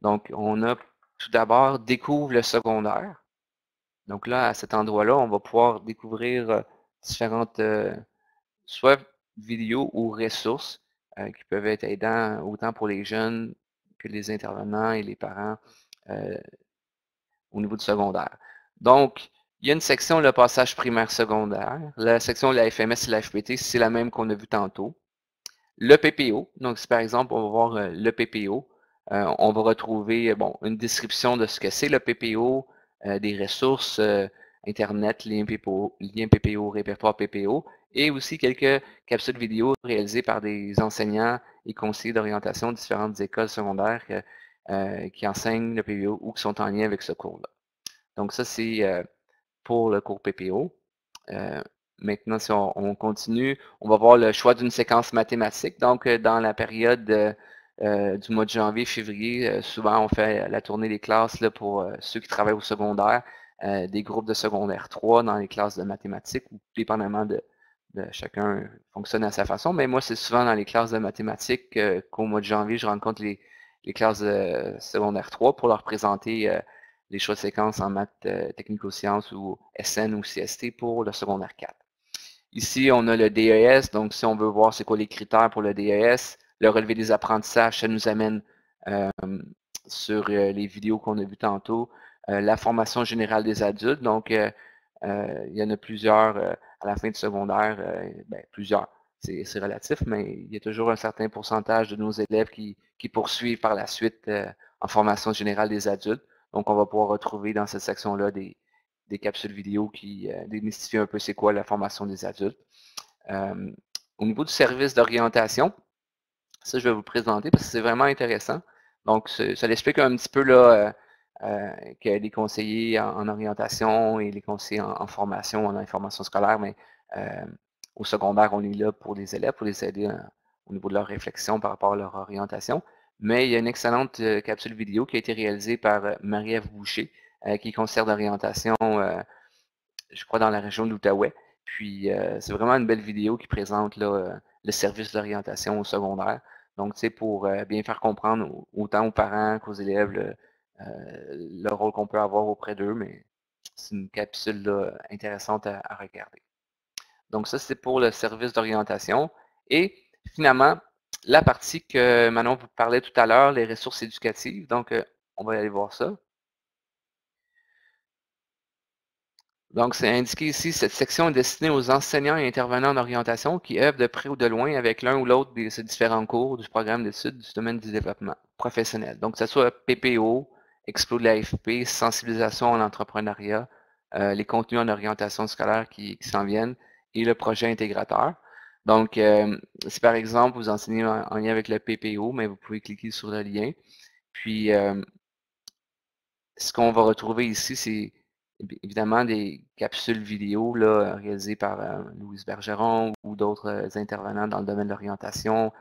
Speaker 2: Donc, on a tout d'abord découvre le secondaire. Donc là, à cet endroit-là, on va pouvoir découvrir différentes soit vidéos ou ressources qui peuvent être aidants autant pour les jeunes que les intervenants et les parents au niveau du secondaire. Donc, il y a une section, le passage primaire-secondaire. La section de la FMS et la FPT, c'est la même qu'on a vu tantôt. Le PPO, donc si par exemple, on va voir le PPO, on va retrouver une description de ce que c'est le PPO, des ressources Internet, liens PPO, répertoire PPO, et aussi quelques capsules vidéo réalisées par des enseignants et conseillers d'orientation de différentes écoles secondaires qui enseignent le PPO ou qui sont en lien avec ce cours-là. Donc ça, c'est pour le cours PPO. Maintenant, si on continue, on va voir le choix d'une séquence mathématique. Donc, dans la période du mois de janvier-février, souvent on fait la tournée des classes là, pour ceux qui travaillent au secondaire, des groupes de secondaire 3 dans les classes de mathématiques, ou dépendamment de chacun fonctionne à sa façon. Mais moi, c'est souvent dans les classes de mathématiques qu'au mois de janvier, je rencontre les classes de secondaire 3 pour leur présenter les choix de séquences en maths technico-sciences ou SN ou CST pour le secondaire 4. Ici, on a le DES, donc si on veut voir c'est quoi les critères pour le DES, le relevé des apprentissages, ça nous amène sur les vidéos qu'on a vues tantôt. La formation générale des adultes, donc il y en a plusieurs à la fin du secondaire, plusieurs, c'est relatif, mais il y a toujours un certain pourcentage de nos élèves qui poursuivent par la suite en formation générale des adultes. Donc, on va pouvoir retrouver dans cette section-là des capsules vidéo qui démystifient un peu c'est quoi la formation des adultes. Au niveau du service d'orientation, ça, je vais vous présenter parce que c'est vraiment intéressant. Donc, ça l'explique un petit peu là, que les conseillers en orientation et les conseillers en formation, en information scolaire, mais au secondaire, on est là pour les élèves, pour les aider au niveau de leur réflexion par rapport à leur orientation. Mais il y a une excellente capsule vidéo qui a été réalisée par Marie-Ève Boucher, qui est conseillère d'orientation, je crois, dans la région de l'Outaouais. Puis, c'est vraiment une belle vidéo qui présente là, le service d'orientation au secondaire. Donc, tu sais, pour bien faire comprendre autant aux parents qu'aux élèves le rôle qu'on peut avoir auprès d'eux, mais c'est une capsule là, intéressante à regarder. Donc, ça, c'est pour le service d'orientation. Et finalement, la partie que Manon vous parlait tout à l'heure, les ressources éducatives. Donc, on va aller voir ça. Donc, c'est indiqué ici, cette section est destinée aux enseignants et intervenants en orientation qui œuvrent de près ou de loin avec l'un ou l'autre de ces différents cours du programme d'études du domaine du développement professionnel. Donc, que ce soit PPO, Explo de l'AFP, sensibilisation à l'entrepreneuriat, les contenus en orientation scolaire qui s'en viennent et le projet intégrateur. Donc, si par exemple vous enseignez en lien avec le PPO, mais vous pouvez cliquer sur le lien. Puis, ce qu'on va retrouver ici, c'est évidemment des capsules vidéo là, réalisées par Louise Bergeron ou d'autres intervenants dans le domaine de l'orientation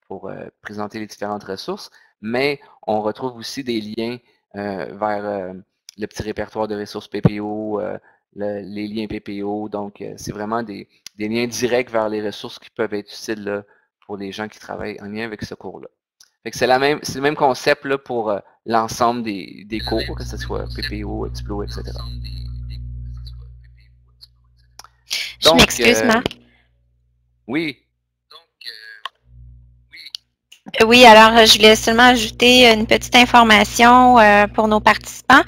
Speaker 2: pour présenter les différentes ressources, mais on retrouve aussi des liens vers le petit répertoire de ressources PPO, les liens PPO, donc c'est vraiment des liens directs vers les ressources qui peuvent être utiles là, pour les gens qui travaillent en lien avec ce cours-là. C'est le même concept là, pour l'ensemble des cours, que ce soit PPO, Explo, etc.
Speaker 1: Je m'excuse, Marc.
Speaker 2: Oui.
Speaker 1: Oui, alors je voulais seulement ajouter une petite information pour nos participants.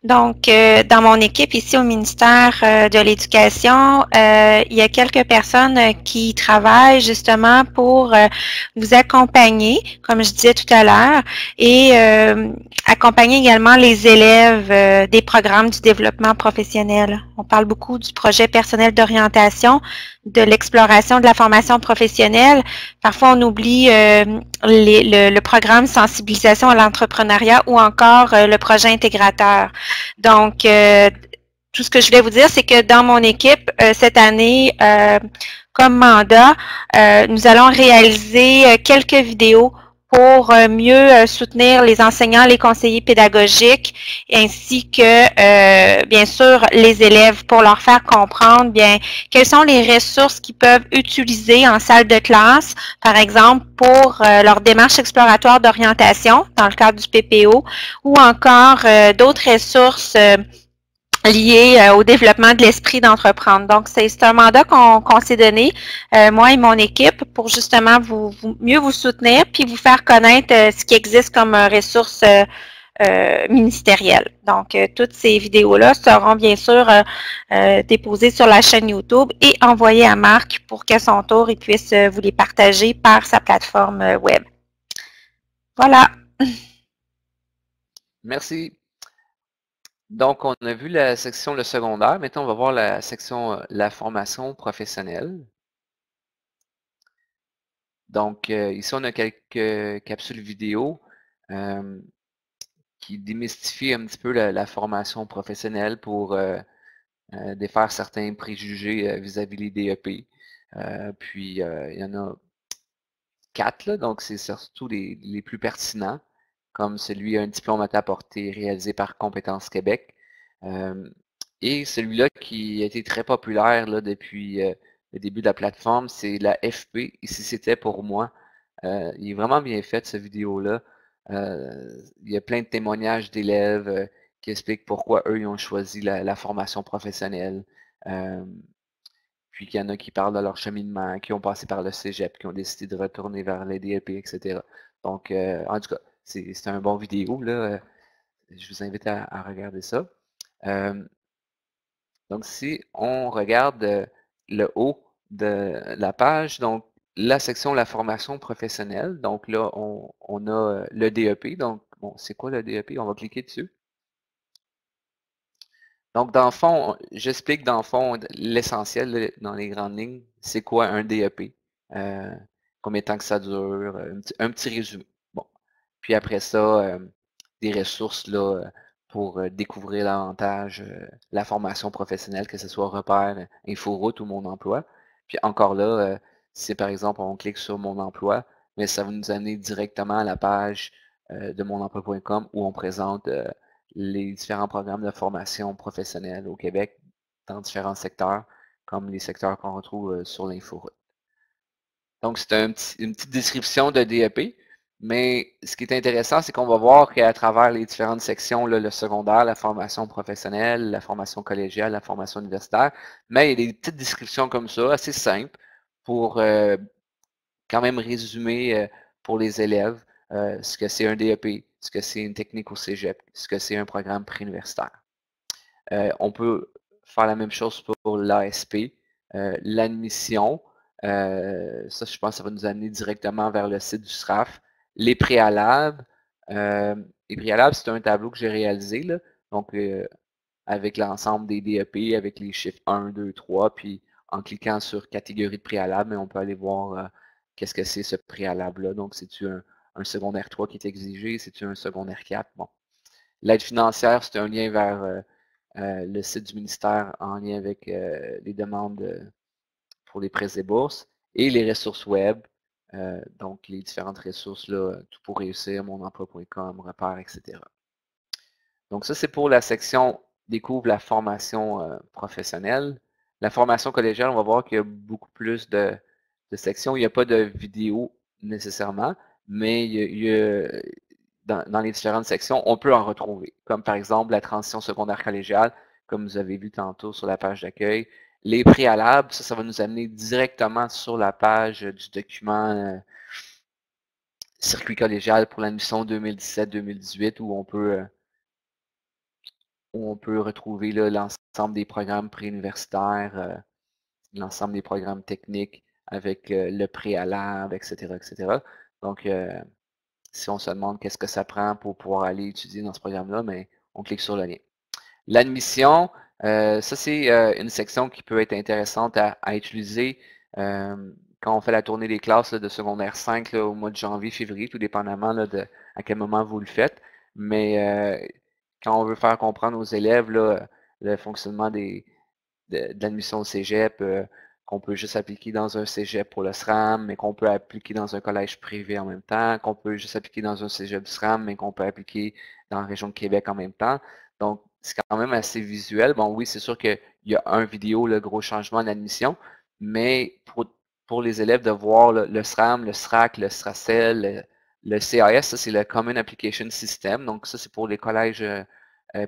Speaker 1: Donc, dans mon équipe ici au ministère de l'Éducation, il y a quelques personnes qui travaillent justement pour vous accompagner, comme je disais tout à l'heure, et accompagner également les élèves des programmes du développement professionnel. On parle beaucoup du projet personnel d'orientation, de l'exploration de la formation professionnelle. Parfois, on oublie le programme sensibilisation à l'entrepreneuriat ou encore le projet intégrateur. Donc, tout ce que je voulais vous dire, c'est que dans mon équipe, cette année, comme mandat, nous allons réaliser quelques vidéos pour mieux soutenir les enseignants, les conseillers pédagogiques, ainsi que, bien sûr, les élèves pour leur faire comprendre, bien, quelles sont les ressources qu'ils peuvent utiliser en salle de classe, par exemple, pour leur démarche exploratoire d'orientation dans le cadre du PPO, ou encore d'autres ressources liées au développement de l'esprit d'entreprendre. Donc, c'est un mandat qu'on s'est donné, moi et mon équipe, pour justement mieux vous soutenir puis vous faire connaître ce qui existe comme ressources ministérielles. Donc, toutes ces vidéos-là seront bien sûr déposées sur la chaîne YouTube et envoyées à Marc pour qu'à son tour, il puisse vous les partager par sa plateforme web. Voilà.
Speaker 2: Merci. Donc, on a vu la section le secondaire. Maintenant, on va voir la section la formation professionnelle. Donc, ici, on a quelques capsules vidéo qui démystifient un petit peu la formation professionnelle pour défaire certains préjugés vis-à-vis des DEP. Puis, il y en a 4, là, donc c'est surtout les plus pertinents, comme celui Un diplôme à ta portée réalisé par Compétences Québec. Et celui-là qui a été très populaire là, depuis le début de la plateforme, c'est la FP, Ici c'était pour moi. Il est vraiment bien fait, cette vidéo-là. Il y a plein de témoignages d'élèves qui expliquent pourquoi eux ils ont choisi la formation professionnelle. Puis qu'il y en a qui parlent de leur cheminement, qui ont passé par le cégep, qui ont décidé de retourner vers les DEP, etc. Donc, en tout cas, c'est un bon vidéo, là. Je vous invite à regarder ça. Donc, si on regarde le haut de la page, donc la section la formation professionnelle, donc là, on a le DEP. Donc, bon, c'est quoi le DEP? On va cliquer dessus. Donc, dans le fond, j'explique dans le fond l'essentiel dans les grandes lignes, c'est quoi un DEP, combien de temps que ça dure, un petit résumé. Bon. Puis après ça, des ressources là, pour découvrir davantage la formation professionnelle, que ce soit Repère, Inforoute ou Mon Emploi. Puis encore là, si par exemple on clique sur Mon Emploi, mais ça va nous amener directement à la page de monemploi.com où on présente les différents programmes de formation professionnelle au Québec dans différents secteurs, comme les secteurs qu'on retrouve sur l'Inforoute. Donc, c'est une petite description de DEP, mais ce qui est intéressant, c'est qu'on va voir qu'à travers les différentes sections, là, le secondaire, la formation professionnelle, la formation collégiale, la formation universitaire, mais il y a des petites descriptions comme ça, assez simples, pour quand même résumer pour les élèves ce que c'est un DEP, ce que c'est une technique au cégep, ce que c'est un programme préuniversitaire. On peut faire la même chose pour l'ASP, l'admission. Ça, je pense que ça va nous amener directement vers le site du SRAF. Les préalables. Les préalables, c'est un tableau que j'ai réalisé, là. Donc, avec l'ensemble des DEP, avec les chiffres 1, 2, 3, puis en cliquant sur catégorie de préalable, on peut aller voir qu'est-ce que c'est ce préalable-là. Donc, c'est-tu un secondaire 3 qui est exigé? C'est-tu un secondaire 4? Bon. L'aide financière, c'est un lien vers le site du ministère en lien avec les demandes pour les prêts et bourses et les ressources web, donc les différentes ressources, là, tout pour réussir, monemploi.com, repères, etc. Donc ça, c'est pour la section découvre la formation professionnelle. La formation collégiale, on va voir qu'il y a beaucoup plus de sections. Il n'y a pas de vidéo nécessairement, mais dans les différentes sections, on peut en retrouver, comme par exemple la transition secondaire collégiale, comme vous avez vu tantôt sur la page d'accueil. Les préalables, ça va nous amener directement sur la page du document circuit collégial pour l'admission 2017-2018 où on peut retrouver l'ensemble des programmes préuniversitaires, l'ensemble des programmes techniques avec le préalable, etc., etc. Donc, si on se demande qu'est-ce que ça prend pour pouvoir aller étudier dans ce programme-là, mais on clique sur le lien. L'admission, ça c'est une section qui peut être intéressante à utiliser quand on fait la tournée des classes de secondaire 5 au mois de janvier, février, tout dépendamment de à quel moment vous le faites. Mais quand on veut faire comprendre aux élèves le fonctionnement de l'admission au cégep, qu'on peut juste appliquer dans un cégep pour le SRAM, mais qu'on peut appliquer dans un collège privé en même temps, qu'on peut juste appliquer dans un cégep du SRAM, mais qu'on peut appliquer dans la région de Québec en même temps. Donc, c'est quand même assez visuel. Bon, oui, c'est sûr qu'il y a un vidéo, le gros changement d'admission, mais pour les élèves de voir le SRAM, le SRAC, le SRACEL, le CAS, ça c'est le Common Application System. Donc, ça c'est pour les collèges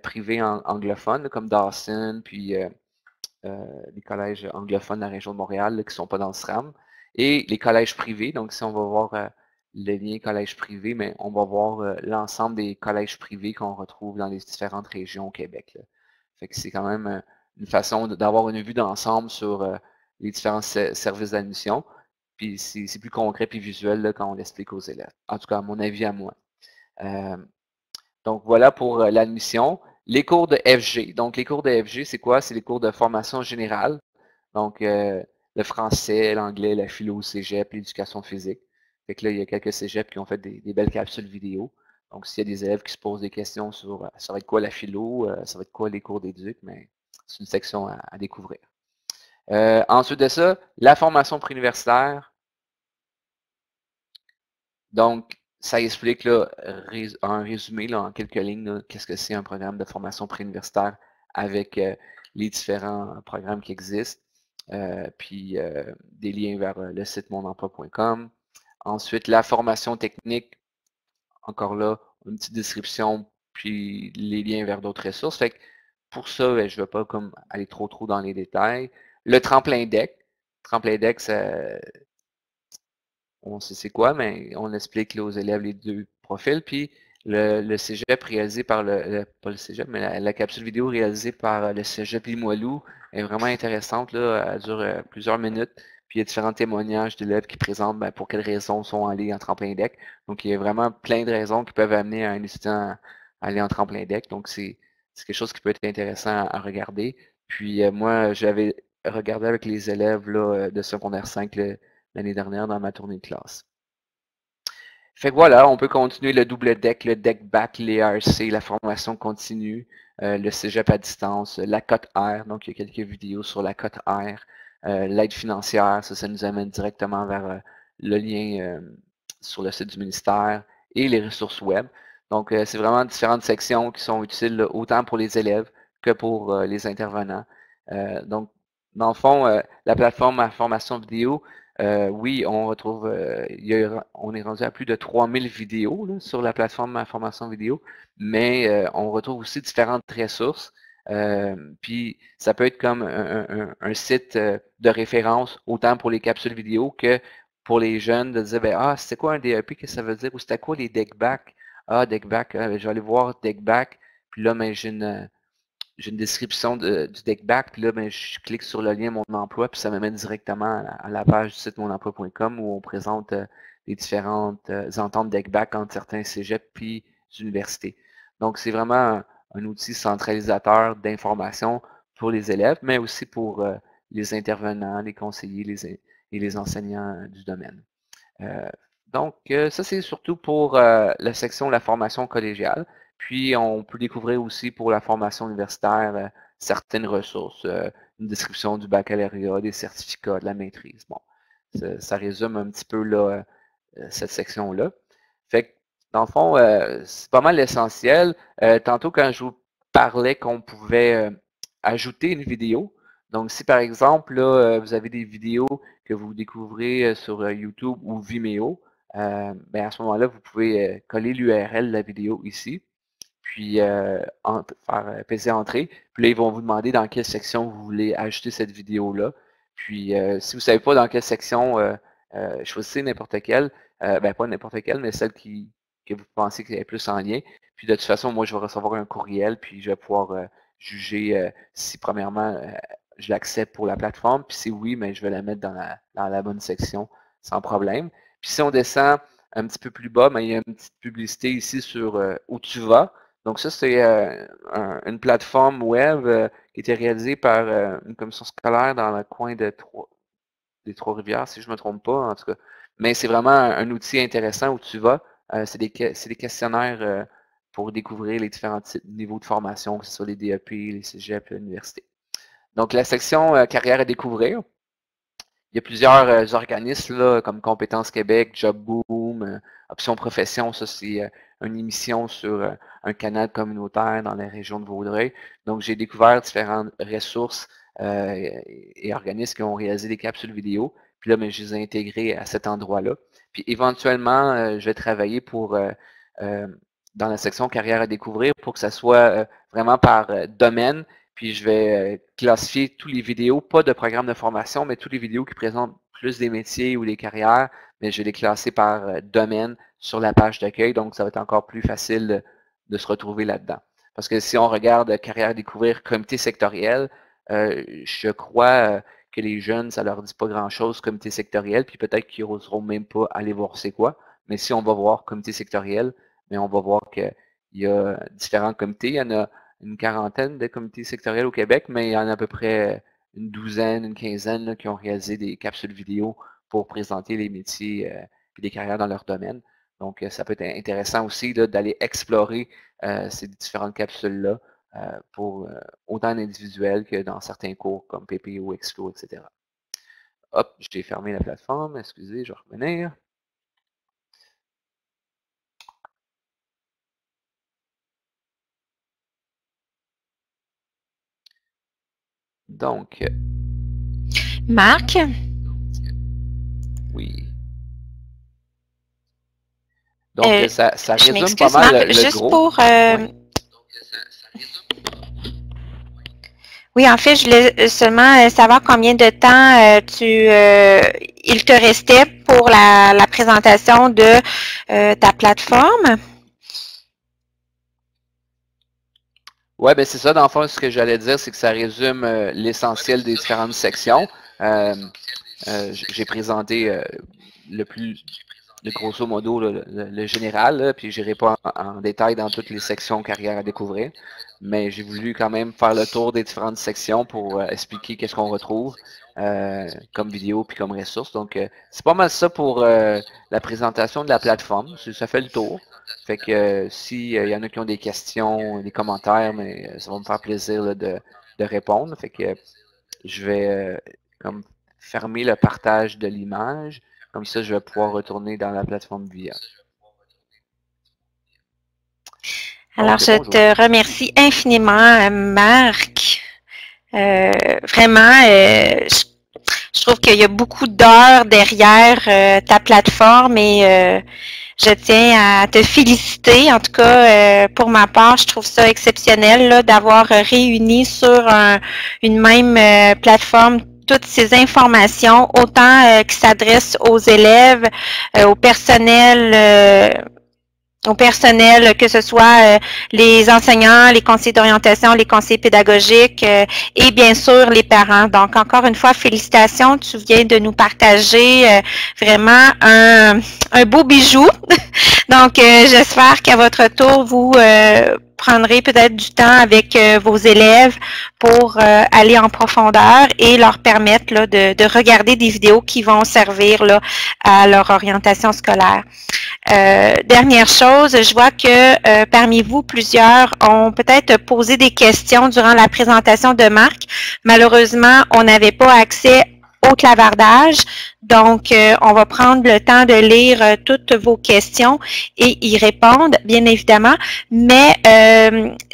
Speaker 2: privés anglophones, comme Dawson, puis les collèges anglophones de la région de Montréal là, qui ne sont pas dans le SRAM. Et les collèges privés, donc si on va voir le lien collège privé, mais on va voir l'ensemble des collèges privés qu'on retrouve dans les différentes régions au Québec. Là. Fait que c'est quand même une façon d'avoir une vue d'ensemble sur les différents services d'admission. Puis c'est plus concret puis visuel là, quand on l'explique aux élèves. En tout cas, à mon avis à moi. Donc voilà pour l'admission. Les cours de FG. Donc les cours de FG, c'est quoi? C'est les cours de formation générale. Donc le français, l'anglais, la philo au cégep, l'éducation physique. Fait que là, il y a quelques cégeps qui ont fait des belles capsules vidéo. Donc s'il y a des élèves qui se posent des questions sur ça va être quoi la philo, ça va être quoi les cours d'éduc, mais c'est une section à découvrir. Ensuite de ça, la formation préuniversitaire. Donc, ça explique là, un résumé là, en quelques lignes, qu'est-ce que c'est un programme de formation préuniversitaire avec les différents programmes qui existent, puis des liens vers le site monemploi.com. Ensuite, la formation technique, encore là, une petite description, puis les liens vers d'autres ressources. Fait que pour ça, je ne vais pas comme aller trop dans les détails. Le tremplin deck. Tremplin deck, on sait c'est quoi, mais on explique là, aux élèves les deux profils. Puis le cégep réalisé par pas le cégep, mais la capsule vidéo réalisée par le cégep Limoilou est vraiment intéressante. Là, elle dure plusieurs minutes. Puis il y a différents témoignages d'élèves qui présentent pour quelles raisons sont allés en tremplin deck. Donc il y a vraiment plein de raisons qui peuvent amener un étudiant à aller en tremplin deck. Donc c'est quelque chose qui peut être intéressant à regarder. Puis moi, j'avais regardé avec les élèves là, de secondaire 5 l'année dernière dans ma tournée de classe. Fait que voilà, on peut continuer le double deck, le deck back, l'ERC, la formation continue, le cégep à distance, la cote R, donc il y a quelques vidéos sur la cote R, l'aide financière, ça nous amène directement vers le lien sur le site du ministère et les ressources web. Donc c'est vraiment différentes sections qui sont utiles là, autant pour les élèves que pour les intervenants. Donc dans le fond, la plateforme à formation vidéo, oui, on retrouve, on est rendu à plus de 3000 vidéos là, sur la plateforme Information vidéo, mais on retrouve aussi différentes ressources. Puis ça peut être comme un site de référence, autant pour les capsules vidéo que pour les jeunes, de dire, ben, ah, c'est quoi un DEP, qu'est-ce que ça veut dire, ou c'était quoi les deckback? Ah, deckback, ben, je vais aller voir deckback, puis là, ben, j'ai une description du deckback, puis là, ben, je clique sur le lien Mon emploi, puis ça me mène directement à la page du site monemploi.com où on présente les différentes ententes deckback entre certains cégeps puis universités. Donc, c'est vraiment un outil centralisateur d'information pour les élèves, mais aussi pour les intervenants, les conseillers et les enseignants du domaine. Donc, ça, c'est surtout pour la section la formation collégiale. Puis, on peut découvrir aussi pour la formation universitaire certaines ressources, une description du baccalauréat, des certificats, de la maîtrise. Bon, ça résume un petit peu là, cette section-là. Fait que, dans le fond, c'est pas mal l'essentiel. Tantôt, quand je vous parlais qu'on pouvait ajouter une vidéo, donc si par exemple, là, vous avez des vidéos que vous découvrez sur YouTube ou Vimeo, ben à ce moment-là, vous pouvez coller l'URL de la vidéo ici, puis faire PC Entrée. Puis là, ils vont vous demander dans quelle section vous voulez ajouter cette vidéo-là. Puis si vous ne savez pas dans quelle section, choisissez n'importe quelle. Ben pas n'importe quelle, mais celle que vous pensez qui est plus en lien. Puis de toute façon, moi, je vais recevoir un courriel, puis je vais pouvoir juger si premièrement je l'accepte pour la plateforme. Puis si oui, mais je vais la mettre dans la bonne section sans problème. Puis si on descend un petit peu plus bas, mais il y a une petite publicité ici sur où tu vas. Donc ça, c'est une plateforme web qui était réalisée par une commission scolaire dans le coin des Trois-Rivières, si je ne me trompe pas, en tout cas. Mais c'est vraiment un outil intéressant où tu vas. C'est des questionnaires pour découvrir les différents niveaux de formation, que ce soit les DEP, les cégeps, l'université. Donc la section carrière à découvrir. il y a plusieurs organismes là, comme Compétences Québec, Job Boom, Option Profession, ça c'est une émission sur un canal communautaire dans la région de Vaudreuil. Donc j'ai découvert différentes ressources et organismes qui ont réalisé des capsules vidéo. Puis là, ben, je les ai intégrés à cet endroit-là. Puis éventuellement, je vais travailler pour dans la section carrière à découvrir pour que ça soit vraiment par domaine. Puis je vais classifier tous les vidéos, pas de programme de formation, mais toutes les vidéos qui présentent plus des métiers ou des carrières, mais je vais les classer par domaine sur la page d'accueil. Donc, ça va être encore plus facile de se retrouver là-dedans. Parce que si on regarde carrière à découvrir, comité sectoriel, je crois que les jeunes, ça leur dit pas grand-chose, comité sectoriel, puis peut-être qu'ils n'oseront même pas aller voir c'est quoi. Mais si on va voir comité sectoriel, mais on va voir qu'il y a différents comités. Il y en a une quarantaine de comités sectoriels au Québec, mais il y en a à peu près une douzaine, une quinzaine là, qui ont réalisé des capsules vidéo pour présenter les métiers et les carrières dans leur domaine. Donc, ça peut être intéressant aussi d'aller explorer ces différentes capsules-là pour autant individuelles que dans certains cours comme PPO, Explo, etc. Hop, j'ai fermé la plateforme. Excusez, je vais revenir. Donc,
Speaker 1: Marc?
Speaker 2: oui. Donc, ça
Speaker 1: je
Speaker 2: résume pas mal
Speaker 1: Marc,
Speaker 2: le
Speaker 1: juste
Speaker 2: gros.
Speaker 1: pour...
Speaker 2: Oui.
Speaker 1: Oui, en fait, je voulais seulement savoir combien de temps il te restait pour la présentation de ta plateforme.
Speaker 2: Oui, ben c'est ça, dans le fond, ce que j'allais dire, c'est que ça résume l'essentiel des différentes sections. J'ai présenté le grosso modo, le général, là, puis je n'irai pas en détail dans toutes les sections carrière à découvrir, mais j'ai voulu quand même faire le tour des différentes sections pour expliquer qu'est-ce qu'on retrouve comme vidéo puis comme ressources. Donc, c'est pas mal ça pour la présentation de la plateforme. Ça fait le tour. Fait que s'il y en a qui ont des questions, des commentaires, mais ça va me faire plaisir là, de répondre. Fait que je vais comme fermer le partage de l'image. Comme ça, je vais pouvoir retourner dans la plateforme VIA.
Speaker 1: Alors, je te remercie infiniment, Marc. Vraiment, je trouve qu'il y a beaucoup d'heures derrière ta plateforme et je tiens à te féliciter. En tout cas, pour ma part, je trouve ça exceptionnel d'avoir réuni sur une même plateforme toutes ces informations, autant qui s'adressent aux élèves, au personnel, que ce soit les enseignants, les conseillers d'orientation, les conseillers pédagogiques et bien sûr les parents. Donc, encore une fois, félicitations. Tu viens de nous partager vraiment un beau bijou. Donc, j'espère qu'à votre tour, vous prendrez peut-être du temps avec vos élèves pour aller en profondeur et leur permettre là, de regarder des vidéos qui vont servir là, à leur orientation scolaire. Dernière chose, je vois que parmi vous, plusieurs ont peut-être posé des questions durant la présentation de Marc. Malheureusement, on n'avait pas accès au clavardage, donc on va prendre le temps de lire toutes vos questions et y répondre, bien évidemment, mais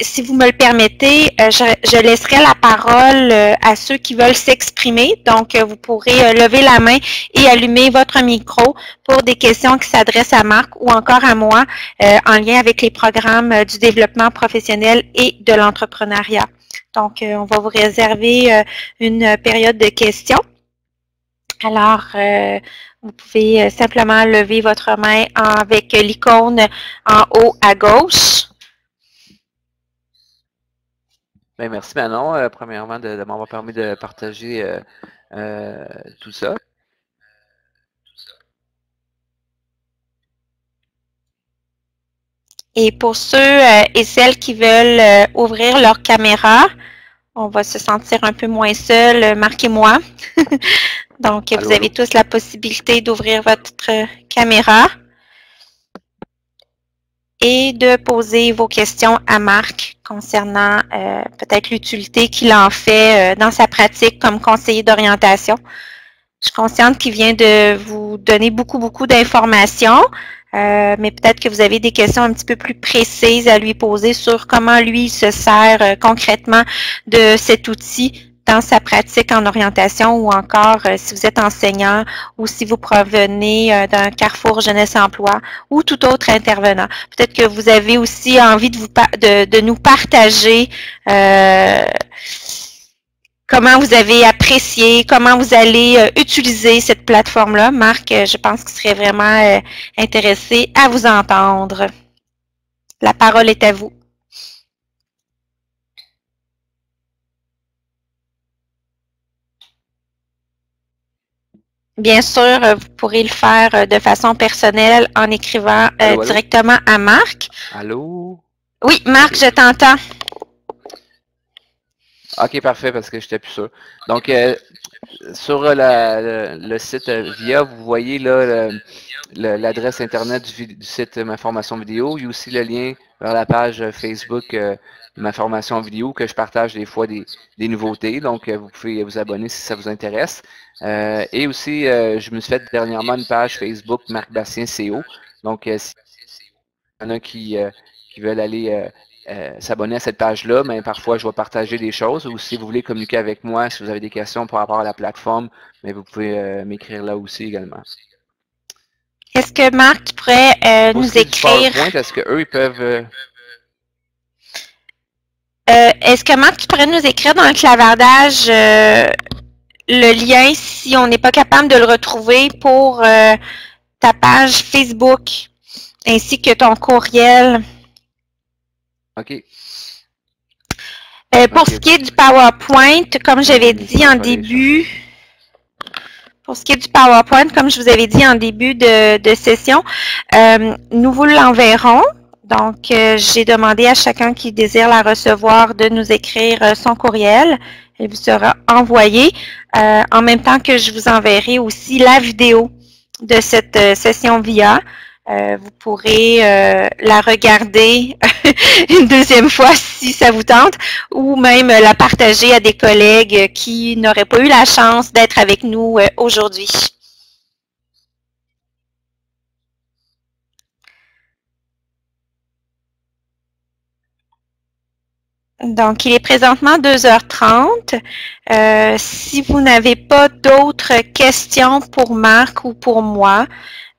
Speaker 1: si vous me le permettez, je laisserai la parole à ceux qui veulent s'exprimer, donc vous pourrez lever la main et allumer votre micro pour des questions qui s'adressent à Marc ou encore à moi en lien avec les programmes du développement professionnel et de l'entrepreneuriat. Donc, on va vous réserver une période de questions. Alors, vous pouvez simplement lever votre main avec l'icône en haut à gauche.
Speaker 2: Bien, merci Manon, premièrement, de m'avoir permis de partager tout ça.
Speaker 1: Et pour ceux et celles qui veulent ouvrir leur caméra, on va se sentir un peu moins seul, Marc et moi. Donc, vous avez tous la possibilité d'ouvrir votre caméra et de poser vos questions à Marc concernant peut-être l'utilité qu'il en fait dans sa pratique comme conseiller d'orientation. Je suis consciente qu'il vient de vous donner beaucoup d'informations, mais peut-être que vous avez des questions un petit peu plus précises à lui poser sur comment lui il se sert concrètement de cet outil dans sa pratique en orientation ou encore si vous êtes enseignant ou si vous provenez d'un Carrefour Jeunesse-Emploi ou tout autre intervenant. Peut-être que vous avez aussi envie de nous partager comment vous avez apprécié, comment vous allez utiliser cette plateforme-là. Marc, je pense qu'il serait vraiment intéressé à vous entendre. La parole est à vous. Bien sûr, vous pourrez le faire de façon personnelle en écrivant
Speaker 2: Allô?
Speaker 1: directement à Marc.
Speaker 2: Allô?
Speaker 1: Oui, Marc, je t'entends.
Speaker 2: OK, parfait, parce que je n'étais plus sûr. Donc, sur le site VIA, vous voyez là l'adresse Internet du site Ma Formation Vidéo. Il y a aussi le lien vers la page Facebook Ma Formation Vidéo que je partage des fois des nouveautés. Donc, vous pouvez vous abonner si ça vous intéresse. Et aussi, je me suis fait dernièrement une page Facebook Marc Bastien CO. Donc, s'il y en a qui veulent aller s'abonner à cette page-là, mais parfois je vais partager des choses. Ou si vous voulez communiquer avec moi, si vous avez des questions par rapport à la plateforme, mais vous pouvez m'écrire là aussi également.
Speaker 1: Est-ce que Marc, tu pourrais nous écrire...
Speaker 2: Est-ce qu'eux, ils peuvent...
Speaker 1: Est-ce que Marc, tu pourrais nous écrire dans le clavardage le lien si on n'est pas capable de le retrouver pour ta page Facebook ainsi que ton courriel?
Speaker 2: OK.
Speaker 1: Pour ce qui est du PowerPoint, comme j'avais dit en début... Pour ce qui est du PowerPoint, comme je vous avais dit en début de session, nous vous l'enverrons. Donc, j'ai demandé à chacun qui désire la recevoir de nous écrire son courriel. Elle vous sera envoyée. En même temps que je vous enverrai aussi la vidéo de cette session VIA. Vous pourrez la regarder une deuxième fois si ça vous tente, ou même la partager à des collègues qui n'auraient pas eu la chance d'être avec nous aujourd'hui. Donc, il est présentement 2h30. Si vous n'avez pas d'autres questions pour Marc ou pour moi,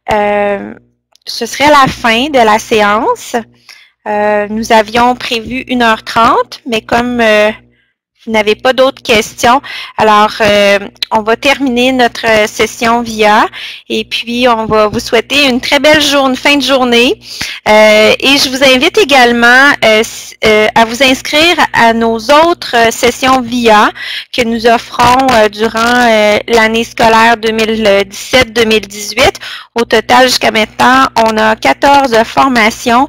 Speaker 1: ce serait la fin de la séance. Nous avions prévu 1h30, mais comme vous n'avez pas d'autres questions, alors on va terminer notre session VIA et puis on va vous souhaiter une très belle fin de journée. Et je vous invite également à vous inscrire à nos autres sessions VIA que nous offrons durant l'année scolaire 2017-2018. Au total, jusqu'à maintenant, on a 14 formations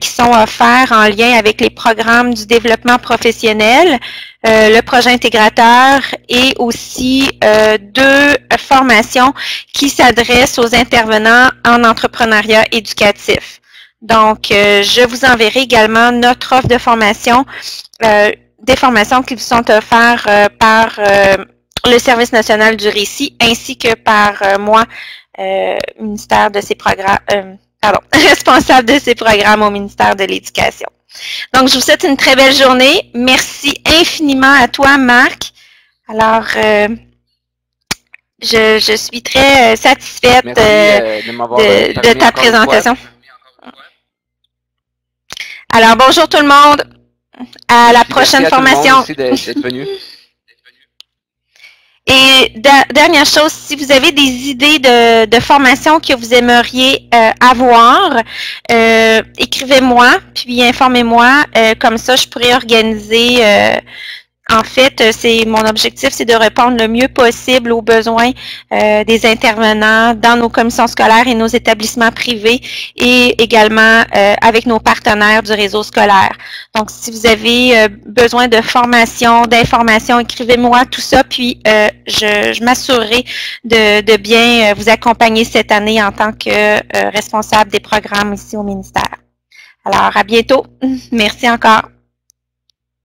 Speaker 1: qui sont offertes en lien avec les programmes du développement professionnel, le projet intégrateur et aussi 2 formations qui s'adressent aux intervenants en entrepreneuriat éducatif. Donc, je vous enverrai également notre offre de formation, des formations qui vous sont offertes par le Service national du récit ainsi que par moi, ministère de ces programmes, responsable de ces programmes au ministère de l'Éducation. Donc, je vous souhaite une très belle journée. Merci infiniment à toi, Marc. Alors, je suis très satisfaite de ta présentation. Alors, bonjour tout le monde. À la prochaine formation. Et dernière chose, si vous avez des idées de formation que vous aimeriez avoir, écrivez-moi, puis informez-moi. Comme ça, je pourrais organiser... En fait, mon objectif, c'est de répondre le mieux possible aux besoins des intervenants dans nos commissions scolaires et nos établissements privés et également avec nos partenaires du réseau scolaire. Donc, si vous avez besoin de formation, d'informations, écrivez-moi tout ça, puis je m'assurerai de bien vous accompagner cette année en tant que responsable des programmes ici au ministère. Alors, à bientôt. Merci encore.